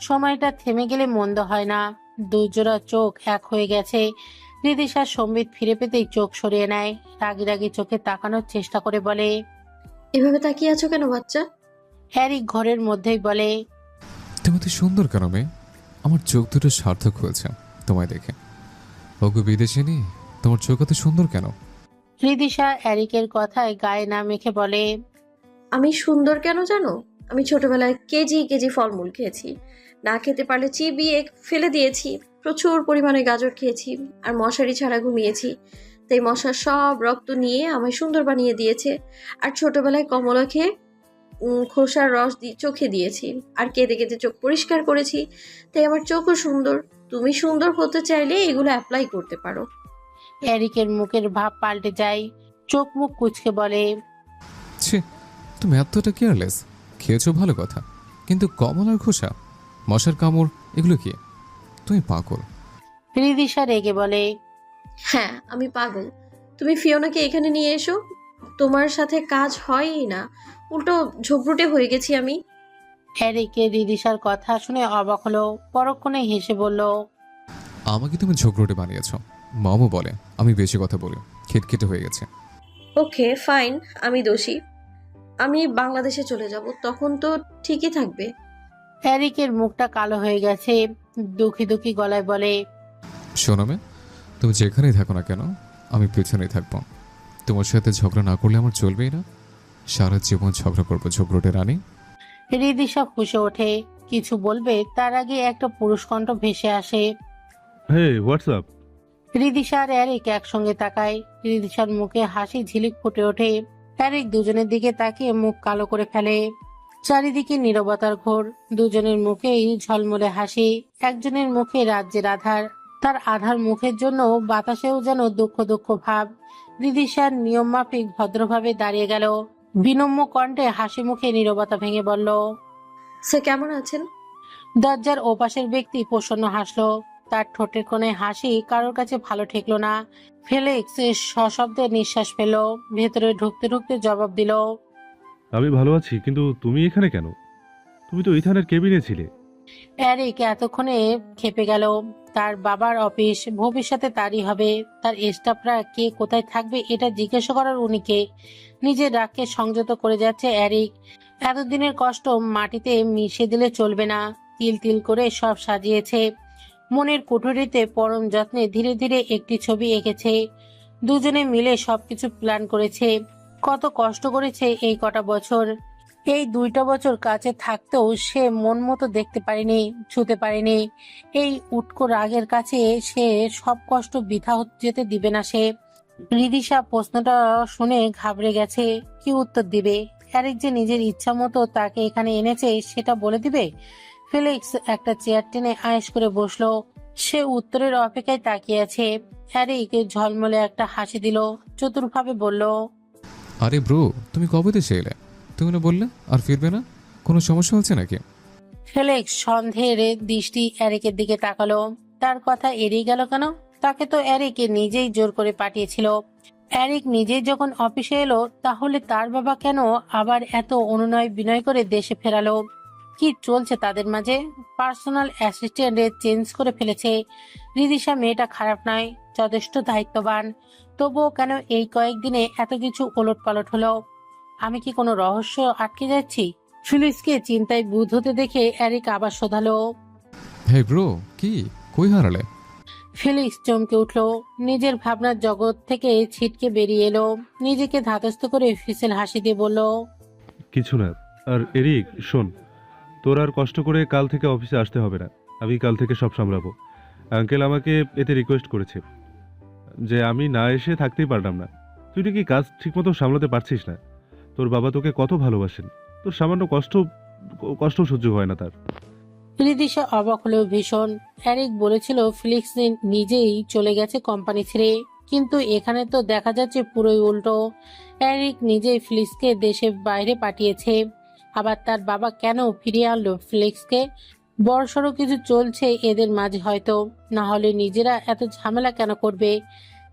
সময়টা থেমে গেলে মন্দ হয় না। দুজোড়া চোখ এক হয়ে গেছে। রিদিশার সম্বিত ফিরে পেতেই চোখ সরিয়ে নেয়। রাগি রাগি চোখে তাকানোর চেষ্টা করে বলে, এভাবে তাকিয়ে আছো কেন বাচ্চা? হ্যারি ঘরের মধ্যেই বলে, তুমি তো সুন্দর কেন মেয়ে? আমার চোখ দুটো সার্থক হয়েছে তোমায় দেখে। ওগো বিদেশিনী, তোমার চোখ এত সুন্দর কেন? রিদিশা এরিকের কথায় গায়ে না মেখে বলে, আমি সুন্দর কেন জানো? আমি ছোটবেলায় কেজি কেজি ফলমূল খেয়েছি, না খেতে পারলে চিবিয়ে ফেলে দিয়েছি, প্রচুর পরিমাণে গাজর খেয়েছি, আর মশারি ছাড়া ঘুমিয়েছি। তাই মশার সব রক্ত নিয়ে আমায় সুন্দর বানিয়ে দিয়েছে। আর ছোটবেলায় কমলা খেয়ে খোসার রস দিয়ে চোখে দিয়েছি, আর কেঁদে কেঁদে চোখ পরিষ্কার করেছি। তাই আমার চোখও সুন্দর। তুমি সুন্দর হতে চাইলে এগুলো অ্যাপ্লাই করতে পারো। এরিকের মুখের ভাব পাল্টে যায়, চোখ মুখ কুঁচকে বলে, ছি, তুমি এতটা কেয়ারলেস। খেয়েছো ভালো কথা, কিন্তু কমলার খোসা, মশার কামড়, এগুলো কি? তুমি পাগল। রিদিশা রেগে বলে, হ্যাঁ, আমি পাগল। তুমি ফিওনাকে এখানে নিয়ে এসো। তোমার সাথে কাজ হয়ই না, উল্টো ঝগড়ুটে হয়ে গেছি আমি। এরিকে রিদিশার কথা শুনে অবাক হলো, পরক্ষণে হেসে বলল, আমাকে তুমি ঝগড়টে বানিয়েছ। মামু বলে আমি বেশি কথা বলি, খিটখিটে হয়ে গেছে। ওকে ফাইন, আমি দোষী। আমি বাংলাদেশে চলে যাব, তখন তো ঠিকই থাকবে। এরিকের মুখটা কালো হয়ে গেছে, দুঃখী দুঃখী গলায় বলে, শোনো মে, তুমি যেখানেই থাকো না কেন, আমি পেছনেই থাকবো। তোমার সাথে ঝগড়া না করলে আমার চলবেই না। সারা জীবন ঝগড়া করবো ঝগড়টে রানী। রিদিশা ফুঁসে ওঠে, কিছু বলবে তার আগে একটা পুরুষ কণ্ঠ ভেসে আসে। হে হোয়াটসঅ্যাপ। রিদিশা আর এরিক একসঙ্গে তাকায়, রিদিশার মুখে হাসি ঝিলিক ফুটে ওঠে। এরিক দুজনের দিকে তাকিয়ে মুখ কালো করে ফেলে। চারিদিকে নীরবতার ঘোর, দুজনের মুখেই ঝলমলে হাসি। একজনের মুখে রাজ্যের আধার, তার আধার মুখের জন্য বাতাসেও যেন দুঃখ দুঃখ ভাব। রিদিশার নিয়ম মাফিক ভদ্রভাবে দাঁড়িয়ে গেল, বিনম্র কণ্ঠে হাসি মুখে নীরবতা ভেঙে বলল, স্যার কেমন আছেন? দরজার ওপাশের ব্যক্তি প্রসন্ন হাসলো, তার ঠোঁটের কোণে হাসি কারোর কাছে ভালো ঠেকলো না। ফেলিক্স সশব্দে নিঃশ্বাস ফেল, ভেতরে ঢুকতে ঢুকতে জবাব দিল, আমি ভালো আছি, কিন্তু তুমি এখানে কেন? তুমি তো ইথানের কেবিনে ছিলে। এরিক এতক্ষণে খেপে গেল। তার বাবার অফিস, ভবিষ্যতে তারই হবে। তার স্টাফরা কে কোথায় থাকবে এটা জিজ্ঞাসা করার উনিকে। নিজের রাগকে সংযত করে যাচ্ছে এরিক। এতদিনের কষ্ট মাটিতে মিশে দিলে চলবে না। তিল তিল করে সব সাজিয়েছে, মনের কুঠুরিতে পরম যত্নে ধীরে ধীরে একটি ছবি এঁকেছে। দুজনে মিলে সবকিছু প্ল্যান করেছে। কত কষ্ট করেছে এই কটা বছর। এই 2টা বছর কাছে থাকতেও সে মন মতো দেখতে পারেনি, ছুতে পারেনি। এই উটকো রাগের কাছে সে সব কষ্ট বৃথা যেতে দিবে না সে। রিদিশা প্রশ্নটা শুনে ঘাবড়ে গেছে, কি উত্তর দিবে? এরিক যে নিজের ইচ্ছা মতো তাকে এখানে এনেছে সেটা বলে দিবে? ফেলিক্স একটা চেয়ার টেনে আয়েশ করে বসলো, সে উত্তরের অপেক্ষায় তাকিয়ে আছে। এরিক ঝলমলে একটা হাসি দিল, চতুরভাবে বলল, আরে ব্রো, তুমি কবে দেশে এলে? তুমি না বললে আর ফিরবে না? কোনো সমস্যা হচ্ছে নাকি? ফেলিক্স সন্দেহের দৃষ্টি এরিকের দিকে তাকালো। তার কথা এড়িয়ে গেল কেন? তাকে তো এরিক নিজেই জোর করে পাঠিয়েছিল। এরিক নিজেই যখন অফিসে এলো, তাহলে তার বাবা কেন আবার এত অনুনয় বিনয় করে দেশে ফেরালো? কি চলছে তাদের মাঝে? পার্সোনাল অ্যাসিস্ট্যান্ট চেঞ্জ করে ফেলেছে। রিদিশা মেয়েটা খারাপ নয়, যথেষ্ট দায়িত্ববান। তবুও কেন এই কয়েকদিনে এত কিছু ওলট পালট হলো? আমি কি কোনো রহস্য আটকে যাচ্ছি? ফিলিক্সকে চিন্তায় বুধ হতে দেখে এরিক আবার শোধালো, হে ব্রো, কি কই হারালে? ফিলিক্স চমকে উঠল, নিজের ভাবনার জগৎ থেকে ছিটকে বেরিয়ে এলো। নিজেকে ধাতস্থ করে ফিসেল হাসি দিয়ে বলল, কিছু না। আর এরিক শোন, তোর আর কষ্ট করে কাল থেকে অফিসে আসতে হবে না। আমি কাল থেকে সব সামলাবো। আঙ্কেল আমাকে এতে রিকোয়েস্ট করেছে যে আমি না এসে থাকতেই পারলাম না। তুই কি কাজ ঠিকমতো সামলাতে পারছিস না? তোর বাবা তোকে কত ভালোবাসেন, তোর সামান্য কষ্ট সহ্য হয় না তার। রিদিশা অবাক হলেও ভীষণ। এরিক বলেছিল ফিলিক্স নিজেই চলে গেছে কোম্পানি ছেড়ে, কিন্তু এখানে তো দেখা যাচ্ছে পুরোই উল্টো। এরিক নিজেই ফিলিক্সকে দেশের বাইরে পাঠিয়েছে। আবার তার বাবা কেন ফিরিয়ে আনলো ফিলিক্সকে? বড়সড় কিছু চলছে এদের মাঝে হয়তো, না হলে নিজেরা এত ঝামেলা কেন করবে?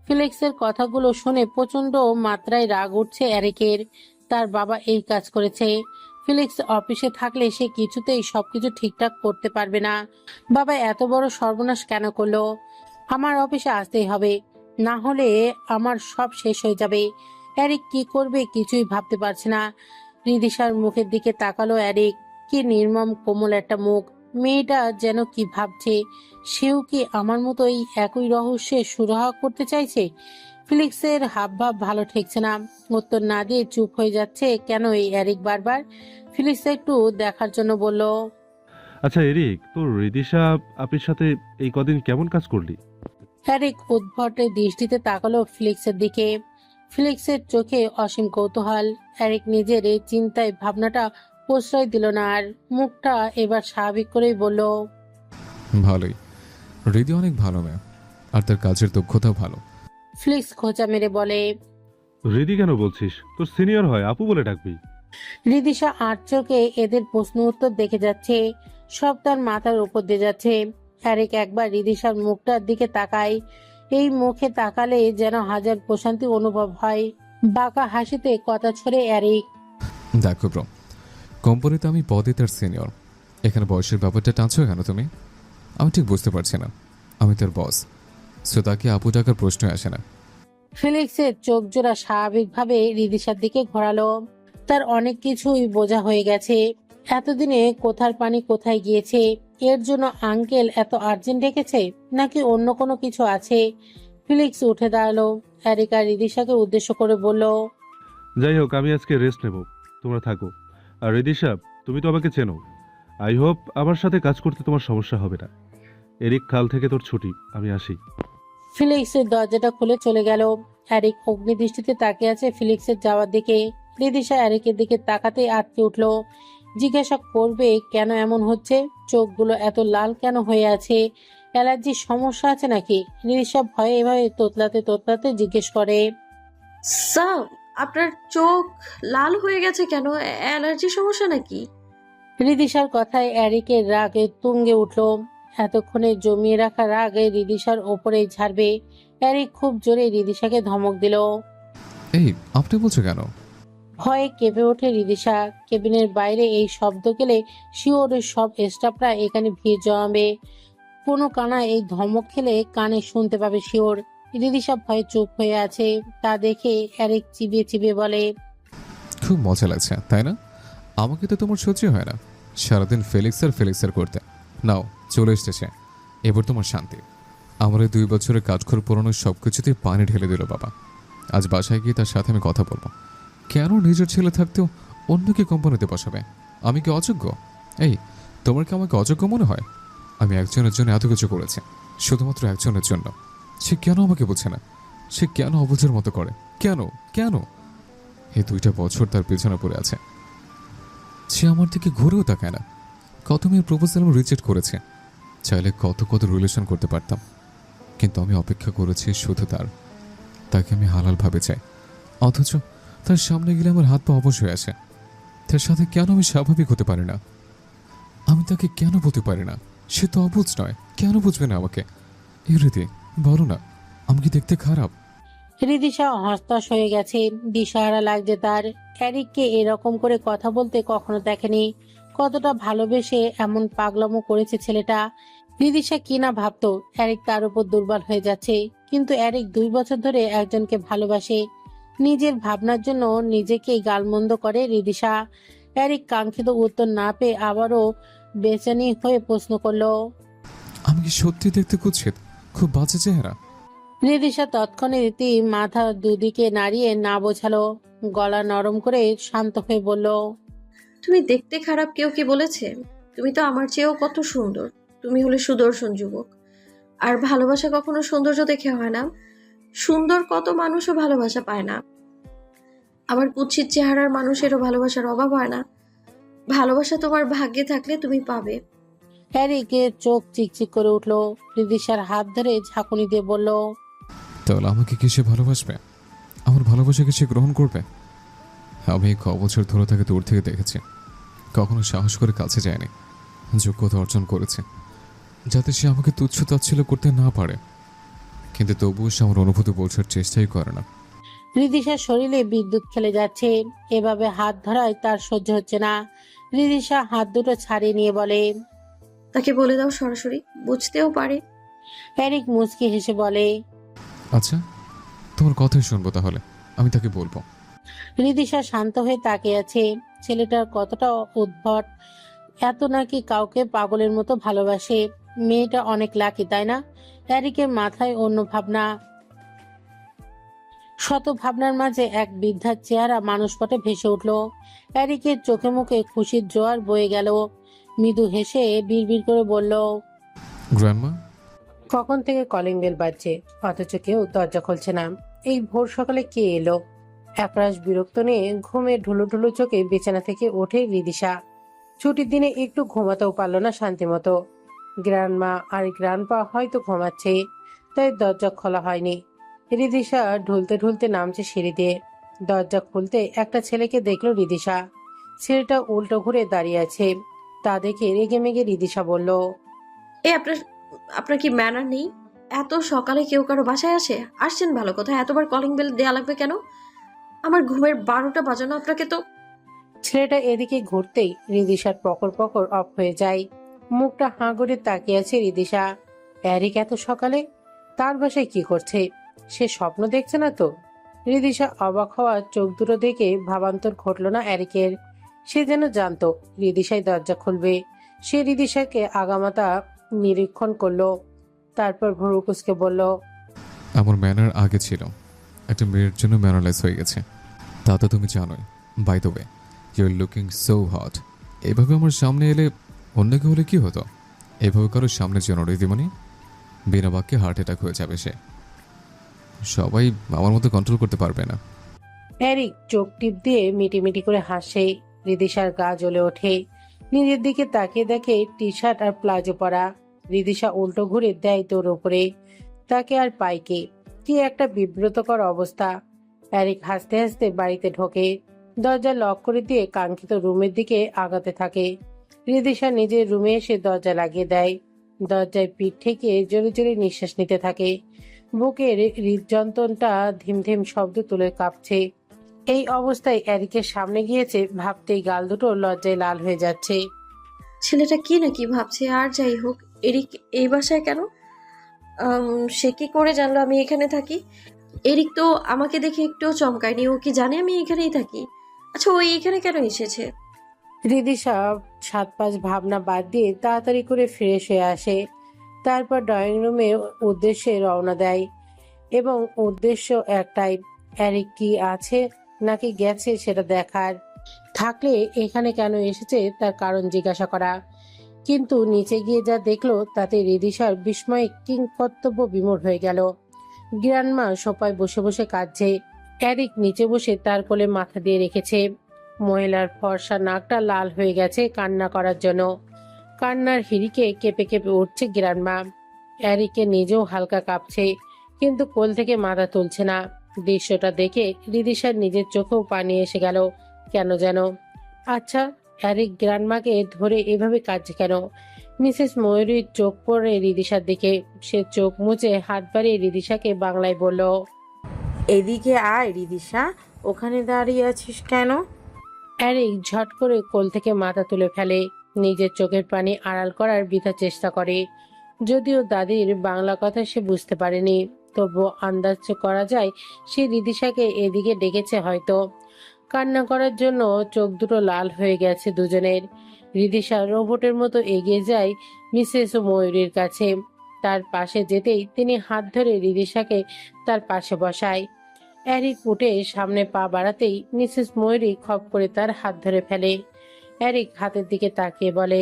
ফিলিক্সের কথাগুলো শুনে প্রচন্ড মাত্রায় রাগ উঠছে এরিকের। তার বাবা এই কাজ করেছে। ফিলিক্স অফিসে থাকলে সে কিছুতেই সবকিছু ঠিকঠাক করতে পারবে না। বাবা এত বড় সর্বনাশ কেন করলো? আমার অফিসে আসতেই হবে, না হলে আমার সব শেষ হয়ে যাবে। এরিক কি করবে কিছুই ভাবতে পারছে না। রিদিশার মুখের দিকে তাকালো এরিক, কি নির্মম কোমল একটা মুখ। মেয়েটা যেন কি ভাবছে? সেও কি আমার মতো এই একই রহস্যে সুরাহা করতে চাইছে? ফিলিক্সের হাবভাব ভালো ঠেকছে না। উত্তর না দিয়ে চুপ হয়ে যাচ্ছে কেন এই এরিক বারবার। ফিলিক্স একটু দেখার জন্য বলল, আচ্ছা এরিক, তোর রিদিশা আপির সাথে এই কদিন কেমন কাজ করলি? এরিক উদ্ভট দৃষ্টিতে তাকালো ফিলিক্সের দিকে। ফিলিক্সের চোখে অসীম কৌতূহল। এরিক নিজের এই চিন্তায় ভাবনাটা প্রশ্রয় দিল না আর মুখটা এবার স্বাভাবিক করেই বলল, ভালোই। হৃদি অনেক ভালো মেয়ে, আর তার কাজের দক্ষতাও ভালো। ফিলিক্স খোঁচা মেরে বলে, রিদি কেন বলছিস? তোর সিনিয়র হয়, আপু বলে ডাকবি। রিদিশা আর চোখে এদের প্রশ্ন উত্তর দেখে যাচ্ছে, সব তার মাথার উপর দিয়ে যাচ্ছে। এরিক একবার রিদিশার মুখটার দিকে তাকায়। এই মুখে তাকালে যেন হাজার প্রশান্তি অনুভব হয়। বাঁকা হাসিতে কথা ছড়ে এরিক, দেখো ব্রো, কোম্পানিতে আমি পদে তার সিনিয়র। এখানে বয়সের ব্যাপারটা টানছো কেন তুমি? আমি ঠিক বুঝতে পারছি না। আমি তার বস, সো তাকে আপু টাকার প্রশ্নই আসে না। ফিলিক্সের চোখ জোড়া স্বাভাবিকভাবে রিদিশার দিকে ঘোরালো। তার অনেক কিছুই বোঝা হয়ে গেছে। এতদিনে কোথার পানি কোথায় গিয়েছে। এর জন্য আঙ্কেল এত আর্জেন্ট ডেকেছে নাকি অন্য কোনো কিছু আছে? ফিলিক্স উঠে দাঁড়ালো। এরিক আর রিদিশাকে উদ্দেশ্য করে বলল, যাই হোক, আমি আজকে রেস্ট নেব, তোমরা থাকো। আর রিদিশা, তুমি তো আমাকে চেনো। আই হোপ আমার সাথে কাজ করতে তোমার সমস্যা হবে না। এরিক, কাল থেকে তোর ছুটি, আমি আসি। ফিলিক্সের দরজাটা খুলে চলে গেল। এরিক অগ্নিদৃষ্টিতে তাকিয়ে আছে ফিলিক্সের যাওয়ার দিকে। রিদিশা এরিকের দিকে তাকাতেই আটকে উঠল। জিজ্ঞাসা করবে কেন এমন হচ্ছে, চোখগুলো এত লাল কেন হয়ে আছে, অ্যালার্জির সমস্যা আছে নাকি? রিদিশা ভয়ে এভাবে তোতলাতে তোতলাতে জিজ্ঞেস করে, স্যার, আপনার চোখ লাল হয়ে গেছে কেন? অ্যালার্জি সমস্যা নাকি? রিদিশার কথায় এরিকের রাগে তুঙ্গে উঠল। এতক্ষণে জমিয়ে রাখা রাগে রিদিশার ওপরেই ঝাড়বে। এরিক খুব জোরে রিদিশাকে ধমক দিল। এই, আপনি বলছো কেন? ভয়ে কেঁপে ওঠে রিদিশা। কেবিনের বাইরে এই শব্দ গেলে শিওরের সব স্টাফরা এখানে ভিড় জমাবে। কোনো কানা এই ধমক খেলে কানে শুনতে পাবে শিওর। রিদিশা ভয়ে চুপ হয়ে আছে। তা দেখে এরিক চিবিয়ে চিবিয়ে বলে, খুব মজা লাগছে তাই না? আমাকে তো তোমার সহ্য হয় না সারাদিন ফেলিক্সার করতে। নাও, চলে এসেছে এবার তোমার শান্তি। আমার এই 2 বছরের কাজখোর পুরনো সব কিছুতেই পানি ঢেলে দিল বাবা। আজ বাসায় গিয়ে তার সাথে আমি কথা বলবো। কেন নিজের ছেলে থাকতেও অন্যকে কোম্পানিতে বসাবে? আমি কি অযোগ্য? এই, তোমার কি আমাকে অযোগ্য মনে হয়? আমি একজনের জন্য এত কিছু করেছি, শুধুমাত্র একজনের জন্য। সে কেন আমাকে বোঝে না? সে কেন অবুঝের মতো করে? কেন কেন এই 2টা বছর তার পেছনে পড়ে আছে। সে আমার দিকে ঘুরেও তাকায় না। কত মেয়ের প্রপোজাল আমি রিজেক্ট করেছে। চাইলে কত কত রিলেশন করতে পারতাম, কিন্তু আমি অপেক্ষা করেছি শুধু তাকে আমি হালালভাবে চাই। অথচ তার সামনে গেলে আমার হাত পা অবশ হয়ে আসে। তার সাথে কেন আমি স্বাভাবিক হতে পারি না? আমি তাকে কেন বলতে পারি না? সে তো অবুঝ নয়, কেন বুঝবে না আমাকে? এই রীতি, বলো না, আমি কি দেখতে খারাপ? রিদিশা হতাশ হয়ে গেছে। দিশাহারা লাগছে তার। এরিককে এরকম করে কথা বলতে কখনো দেখেনি। কতটা ভালোবেসে এমন পাগলামো করেছে ছেলেটা। রিদিশা কি না ভাবতো এরিক তার উপর দুর্বল হয়ে যাচ্ছে। কিন্তু এরিক 2 বছর ধরে একজনকে ভালোবাসে। নিজের ভাবনার জন্য নিজেকেই গালমন্দ করে রিদিশা। এরিক কাঙ্ক্ষিত উত্তর না পেয়ে আবারও বেচানি হয়ে প্রশ্ন করলো, আমি কি সত্যি দেখতে কুৎসিত? খুব বাজে চেহারা? রিদিশা তৎক্ষণাৎ মাথা দুদিকে নাড়িয়ে না বোঝালো। গলা নরম করে শান্ত হয়ে বলল, তুমি দেখতে খারাপ কেউ কি বলেছে? তুমি তো আমার চেয়েও কত সুন্দর। তুমি হলে সুদর্শন যুবক। আর ভালোবাসা কখনো সৌন্দর্য দেখে হয় না। সুন্দর কত মানুষও ভালোবাসা পায় না। আবার কুৎসিত চেহারার মানুষেরও ভালোবাসার অভাব হয় না। ভালোবাসা তোমার ভাগ্যে থাকলে তুমি পাবে। এরিকের চোখ চিকচিক করে উঠল। রিদিশার হাত ধরে ঝাঁকুনি দিয়ে বলল, তাহলে আমাকে কি সে ভালোবাসবে? আমার ভালোবাসাকে সে গ্রহণ করবে? আমি 1 বছর ধরে তাকে দূর থেকে দেখেছি, কখনো সাহস করে কাছে যায়নি। যোগ্যতা অর্জন করেছে যাতে সে আমাকে তুচ্ছ তাচ্ছিল্য করতে না পারে, কিন্তু তবুও সে আমার অনুভূতি বোঝার চেষ্টাই করে না। রিদিশার শরীরে বিদ্যুৎ খেলে যাচ্ছে। এভাবে হাত ধরায় তার সহ্য হচ্ছে না। রিদিশা হাত দুটো ছাড়িয়ে নিয়ে বলে, তাকে বলে দাও সরাসরি, বুঝতেও পারে। এরিক মুচকি হেসে বলে, আচ্ছা, তোমার কথাই শুনবো তাহলে, আমি তাকে বলবো। রিদিশা শান্ত হয়ে তাকিয়ে আছে। ছেলেটার কতটা উদ্ভট, এত নাকি কাউকে পাগলের মতো ভালোবাসে। মেয়েটা অনেক লাকি তাই না? এরিকের মাথায় অন্য ভাবনা। শত ভাবনার মাঝে এক বৃদ্ধার চেহারা মানুষপটে ভেসে উঠল। এরিকের চোখে মুখে খুশির জোয়ার বয়ে গেল। মৃদু হেসে বিড়বিড় করে বলল, গ্র্যান্ডমা। কখন থেকে কলিং বেল বাজছে, অথচ কেউ দরজা খুলছে না। এই ভোর সকালে কে এলো? একরাশ বিরক্ত নিয়ে ঘুমে ঢুলু ঢুলু চোখে বিছানা থেকে ওঠে রিদিশা। ছুটির দিনে একটু ঘুমাতেও পারল না শান্তিমতো। গ্র্যান্ডমা আর গ্র্যান্ডপা হয়তো ঘুমাচ্ছে, তাই দরজা খোলা হয়নি। রিদিশা ঢুলতে ঢুলতে নামছে সিঁড়ি দিয়ে। দরজা খুলতে একটা ছেলেকে দেখলো রিদিশা। ছেলেটা উল্টো ঘুরে দাঁড়িয়ে আছে। তা দেখে রেগে মেগে রিদিশা বলল, আপনার আপনার কি ম্যানার নেই? এত সকালে কেউ কারো বাসায় আসে? আসছেন ভালো কথা, এতবার কলিং বেল দেয়া লাগবে কেন? আমার ঘুমের 12টা বাজানো আপনাকে তো। ছেলেটা এদিকে ঘুরতেই রিদিশার পকর পকর অফ হয়ে যায়। মুখটা হাঁ করে তাকিয়ে আছে রিদিশা। এরিক এত সকালে তার বাসায় কি করছে? সে স্বপ্ন দেখছে না তো? রিদিশা অবাক হওয়া চোখ দুটো দেখে ভাবান্তর ঘটল না এরিকের। সে যেন জানতো রিদিশাই দরজা খুলবে। সে রিদিশাকে আগামাতা নিরীক্ষণ করলো, তারপর ভুরু কুঁচকে বলল, আমার ম্যানার আগে ছিল, একটা মেয়ের জন্য ম্যানারলেস হয়ে গেছে। তা তো তুমি জানোই। By the way, you are looking so hot. এভাবে আমার সামনে এলে অন্য কেউ হলে কি হতো? এভাবে কারোর সামনে যেন রিদিমণি, বিনা বাক্যে হার্ট অ্যাটাক হয়ে যাবে সে। সবাই আমার মতো কন্ট্রোল করতে পারবে না। এরিক চোখ টিপ দিয়ে মিটিমিটি করে হাসে। রিদিশার গা জ্বলে ওঠে। নিজের দিকে তাকিয়ে দেখে টি শার্ট আর প্লাজো পরা। রিদিশা উল্টো ঘুরে দেয় তোর উপরে। তাকে আর পাইকে। কি একটা বিব্রতকর অবস্থা। এরিক হাসতে হাসতে বাড়িতে ঢোকে। দরজা লক করে দিয়ে কাঙ্ক্ষিত রুমের দিকে আগাতে থাকে। রিদিশা নিজের রুমে এসে দরজা লাগিয়ে দেয়। দরজায় পিঠ ঠেকিয়ে জোরে জোরে নিঃশ্বাস নিতে থাকে। বুকের হৃদযন্ত্রটা ধিমধিম শব্দ তুলে কাঁপছে। এই অবস্থায় এরিকের সামনে গিয়েছে ভাবতেই গাল দুটো লজ্জায় লাল হয়ে যাচ্ছে। ছেলেটা কি না কি ভাবছে। আর যাই হোক, এরিক এই বাসায় কেন? সে কি করে জানলো আমি এখানে থাকি? এরিক তো আমাকে দেখে একটুও চমকায়নি। ও কি জানে আমি এখানেই থাকি? আচ্ছা, ও এখানে কেন এসেছে? রিদিশা 7-5 ভাবনা বাদ দিয়ে তাড়াতাড়ি করে ফ্রেশ হয়ে আসে। তারপর ড্রয়িং রুমে উদ্দেশ্যে রওনা দেয় এবং উদ্দেশ্য একটাই, এরিক কি আছে নাকি গেছে সেটা দেখার। থাকলে এখানে কেন এসেছে তার কারণ জিজ্ঞাসা করা। কিন্তু নিচে গিয়ে যা দেখলো তাতে রিদিশার বিস্ময়ে কিংকর্তব্য বিমূঢ় হয়ে গেল। গ্র্যান্ডমা সোফায় বসে বসে কাঁদছে। এরিক নিচে বসে তার কোলে মাথা দিয়ে রেখেছে। মহিলার ফর্সা নাকটা লাল হয়ে গেছে কান্না করার জন্য। কান্নার হিড়িকে কেঁপে কেঁপে উঠছে গ্র্যান্ডমা। এরিকে নিজেও হালকা কাঁপছে, কিন্তু কোল থেকে মাথা তুলছে না। দৃশ্যটা দেখে রিদিশার নিজের চোখেও পানি এসে গেল কেন যেন। আচ্ছা, এরিক গ্র্যান্ডমাকে ধরে এভাবে কাঁদছে কেন? মিসেস ময়ূরীর চোখ পড়ে রিদিশার দিকে। সে চোখ মুছে হাত বাড়িয়ে রিদিশাকে বাংলায় বলল, এদিকে আয় রিদিশা, ওখানে দাঁড়িয়ে আছিস কেন? এরিক ঝট করে কোল থেকে মাথা তুলে ফেলে। নিজের চোখের পানি আড়াল করার বৃথা চেষ্টা করে। যদিও দাদির বাংলা কথা সে বুঝতে পারেনি, তবুও আন্দাজ করা যায় সে রিদিশাকে এদিকে ডেকেছে হয়তো। কান্না করার জন্য চোখ দুটো লাল হয়ে গেছে দুজনের। রিদিশা রোবটের মতো এগিয়ে যায় মিসেস ময়ূরীর কাছে। তার পাশে যেতেই তিনি হাত ধরে রিদিশাকে তার পাশে বসায়। এরিক উঠে সামনে পা বাড়াতেই মিসেস ময়ূরী খপ করে তার হাত ধরে ফেলে। এরিক হাতের দিকে তাকিয়ে বলে,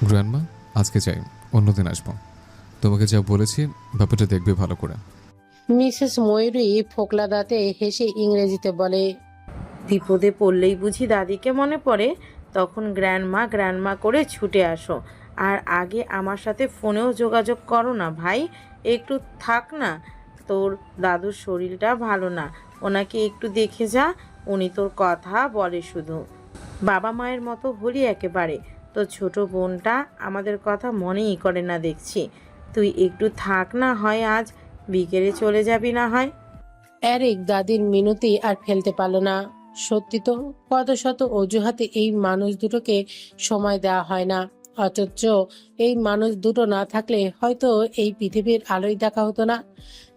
গ্র্যান্ডমা, আজকে যাই, অন্যদিন আসবো। তোমাকে যা বলেছি ব্যাপারটা দেখবে ভালো করে। মিসেস ময়ূরী ফোকলা দাঁতে হেসে ইংরেজিতে বলে, বিপদে পড়লেই বুঝি দাদিকে মনে পড়ে? তখন গ্র্যান্ডমা গ্র্যান্ডমা করে ছুটে আসো। আর আগে আমার সাথে ফোনেও যোগাযোগ করো না ভাই, একটু থাক না। তোর দাদুর শরীরটা ভালো না, ওনাকে একটু দেখে যা। উনি তোর কথা বলে শুধু। বাবা মায়ের মতো হলি একেবারে। তো ছোট বোনটা আমাদের কথা মনেই করে না দেখছি। তুই একটু থাক না, হয় আজ বিকেলে চলে যাবি না হয়। এরিক দাদির মিনতি আর ফেলতে পারল না। সত্যি তো, কত শত অজুহাতে এই মানুষ দুটোকে সময় দেওয়া হয় না। অথচ এই মানুষ দুটো না থাকলে হয়তো এই পৃথিবীর আলোই দেখা হতো না।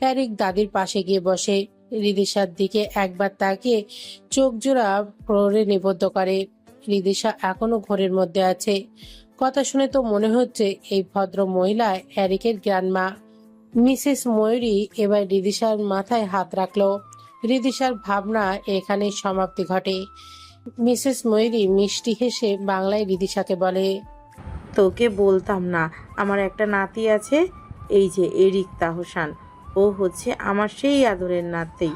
এরিক দাদির পাশে গিয়ে বসে। রিদিশার দিকে একবার তাকিয়ে চোখ জোড়া প্রহরে নিবদ্ধ করে। রিদিশা এখনো ঘোরের মধ্যে আছে। কথা শুনে তো মনে হচ্ছে এই ভদ্র মহিলা এরিকের গ্র্যান্ডমা। মিসেস ময়ূরী এবার রিদিশার মাথায় হাত রাখলো। রিদিশার ভাবনা এখানেই সমাপ্তি ঘটে। মিসেস ময়ূরী মিষ্টি হেসে বাংলায় রিদিশাকে বলে, তোকে বলতাম না আমার একটা নাতি আছে, এই যে এরিক তাহসান। ও হচ্ছে আমার সেই আদরের নাতি।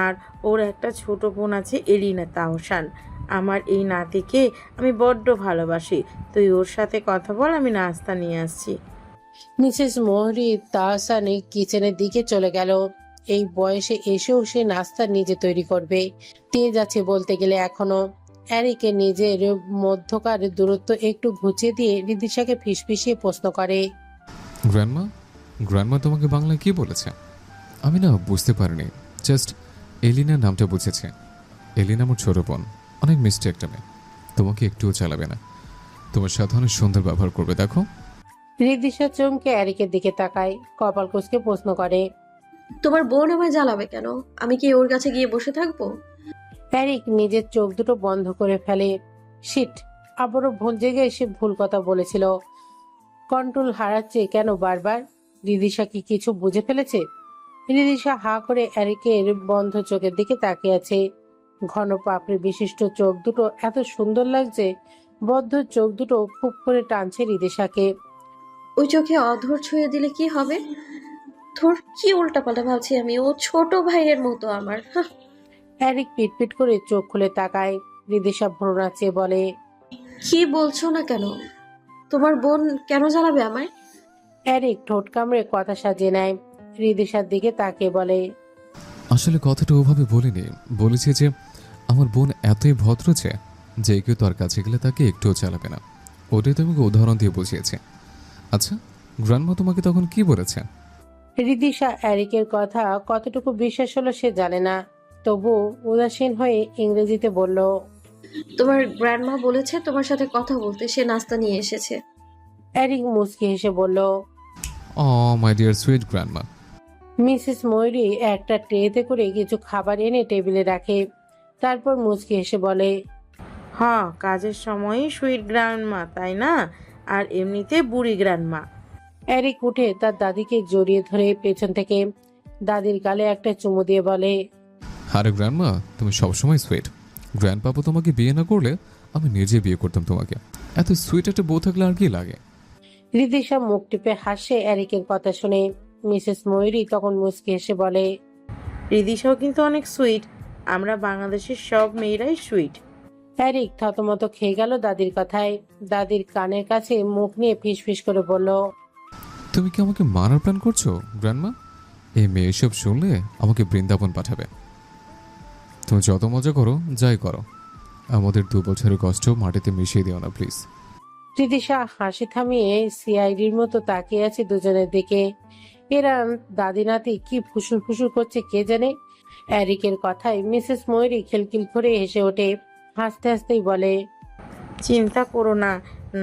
আর ওর একটা ছোট বোন আছে এরিনা তাহসান। আমার এই নাতিকে আমি বড্ড ভালোবাসি। তুই ওর সাথে কথা বল, আমি নাস্তা নিয়ে আসছি। মিসেস ময়ূরী তাহসানি কিচেনের দিকে চলে গেল। এই বয়সে এসেও সে নাস্তা নিজে তৈরি করবে, তেজ আছে বলতে গেলে এখনো। এরিকে নিজের মধ্যকার দূরত্ব একটু ঘুচিয়ে দিয়ে রিদিশাকে ফিসফিসিয়ে প্রশ্ন করে, গ্র্যান্ডমা, গ্র্যান্ডমা তোমাকে বাংলায় কি বলেছে? আমি না বুঝতে পারিনি, জাস্ট এলিনা নামটা বুঝেছে। এলিনা আমার ছোট বোন, অনেক মিষ্টি একটা মেয়ে, তোমাকে একটুও চালাবে না, তোমার সাথে অনেক সুন্দর ব্যবহার করবে। দেখো। রিদিশা চমকে এরিকের দিকে তাকায়, কপাল কুঁচকে প্রশ্ন করে, তোমার বোন আমায় জ্বালাবে কেন? আমি কি ওর কাছে গিয়ে বসে থাকবো? এরিক নিজের চোখ দুটো বন্ধ করে ফেলে। শিট, আবারও ভুল জায়গায় এসে ভুল কথা বলেছিল। কন্ট্রোল হারাচ্ছে কেন বারবার? রিদিশা কি কিছু বুঝে ফেলেছে? রিদিশা হা করে এরিকের বন্ধ চোখের দিকে তাকিয়ে আছে। ঘন পাপড়ি বিশিষ্ট চোখ দুটো এত সুন্দর লাগছে, বদ্ধ চোখ দুটো খুব করে টানছে রিদিশাকে। ওই চোখে অধর ছুঁয়ে দিলে কি হবে? তোর কি উল্টাপাল্টা ভাবছি আমি? ও ছোট ভাইয়ের মতো আমার। হাহ। এরিক পিটপিট করে চোখ খুলে তাকায়। রিদিশা ভ্রু নাচিয়ে বলে, কি বলছো না কেন? তোমার বোন কেন জ্বালাবে আমায়? এরিক ঠোঁট কামড়ে কথা সাজিয়ে নেয়। রিদিশার দিকে তাকিয়ে বলে, আসলে কথাটা ওভাবে বলিনি, বলেছি যে আমার বোন এতই ভদ্র যে কেউ তার কাছে গেলে তাকে একটুও চালাবে না। ওটাই তোমাকে উদাহরণ দিয়ে বুঝিয়েছে। আচ্ছা, গ্র্যান্ডমা তোমাকে তখন কি বলেছে? রিদিশা এরিকের কথা কতটুকু বিশ্বাস হলো সে জানে না, তবু উদাসীন হয়ে ইংরেজিতে বলল, তোমার গ্র্যান্ডমা বলেছে তোমার সাথে কথা বলতে, সে নাস্তা নিয়ে এসেছে। এরিক মুচকি হেসে বলল, oh my dear sweet grandma. Mrs Mayuri একটা ট্রেতে করে কিছু খাবার এনে টেবিলে রাখে, তারপর মুচকি হেসে বলে, হ্যাঁ, কাজের সময়ই সুইট গ্র্যান্ডমা, তাই না? আর এমনিতে বুড়ি গ্র্যান্ডমা। এরিক উঠে তার দাদিকে জড়িয়ে ধরে পেছন থেকে দাদির গালে একটা চুমু দিয়ে বলে, আরে গ্র্যান্ডমা, তুমি সবসময় সুইট। গ্র্যান্ডপাপা তোমাকে বিয়ে না করলে আমি নিজে বিয়ে করতাম তোমাকে। এত সুইট একটা বউ থাকলে আর কি লাগে? রিদিশা মুখ টিপে হাসে এরিকের কথা শুনে। মিসেস ময়ূরী তখন মুচকি হেসে বলে, রিদিশাও কিন্তু অনেক সুইট। আমরা বাংলাদেশের সব মেয়েরাই সুইট। এরিক থতমত খেয়ে গেল দাদির কথায়। দাদির কানের কাছে মুখ নিয়ে ফিসফিস করে বলল, তুমি কি আমাকে মারার প্ল্যান করছো গ্র্যান্ডমা? এই মেয়ে এসব শুনলে আমাকে বৃন্দাবন পাঠাবে। তুমি যত মজা করো, যাই করো, আমাদের 2 বছরের কষ্ট মাটিতে মিশিয়ে দিও না প্লিজ। রিদিশা হাসি থামিয়ে সিআইডির মতো তাকিয়ে আছে দুজনের দিকে। এরা দাদি নাতি কি ফুসুর ফুসুর করছে কে জানে। এরিকের কথায় মিসেস ময়ূরী খিলখিল করে হেসে ওঠে, হাসতে হাসতেই বলে, চিন্তা করো না,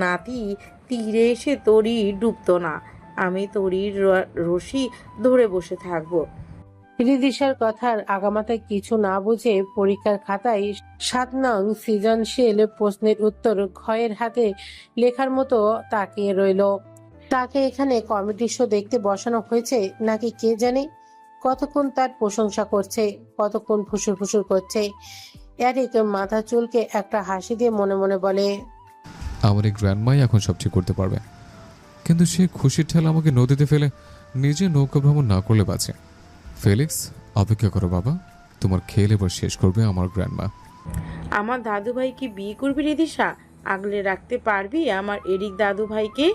নাতি তীরে এসে তরি ডুবতো না। আমি তরির রশি ধরে বসে থাকবো। রিদিশার কথার আগামাথায় কিছু না বুঝে পরীক্ষার খাতায় 7 নং সৃজনশীল প্রশ্নের উত্তর ঘয়ের হাতে লেখার মতো তাকিয়ে রইল। তাকে এখানে কমেডি শো দেখতে বসানো হয়েছে নাকি কে জানে। কতক্ষণ তার প্রশংসা করছে, কতক্ষণ ফুসুর ফুসুর করছে। এরিক মাথা চুলকে একটা হাসি দিয়ে মনে মনে বলে, আমার এই গ্র্যান্ডমাই এখন সব ঠিক করতে পারবে, কিন্তু সে খুশির ঠেলা আমাকে নদীতে ফেলে নিজে নৌকা ভ্রমণ না করলে বাঁচে। ফেলিক্স, অপেক্ষা করো বাবা, তোমার খেল এবার শেষ করবে আমার গ্র্যান্ডমা। আমার দাদু ভাইকে বিয়ে করবি রিদিশা? আগলে রাখতে পারবি আমার এরিক দাদু ভাইকে?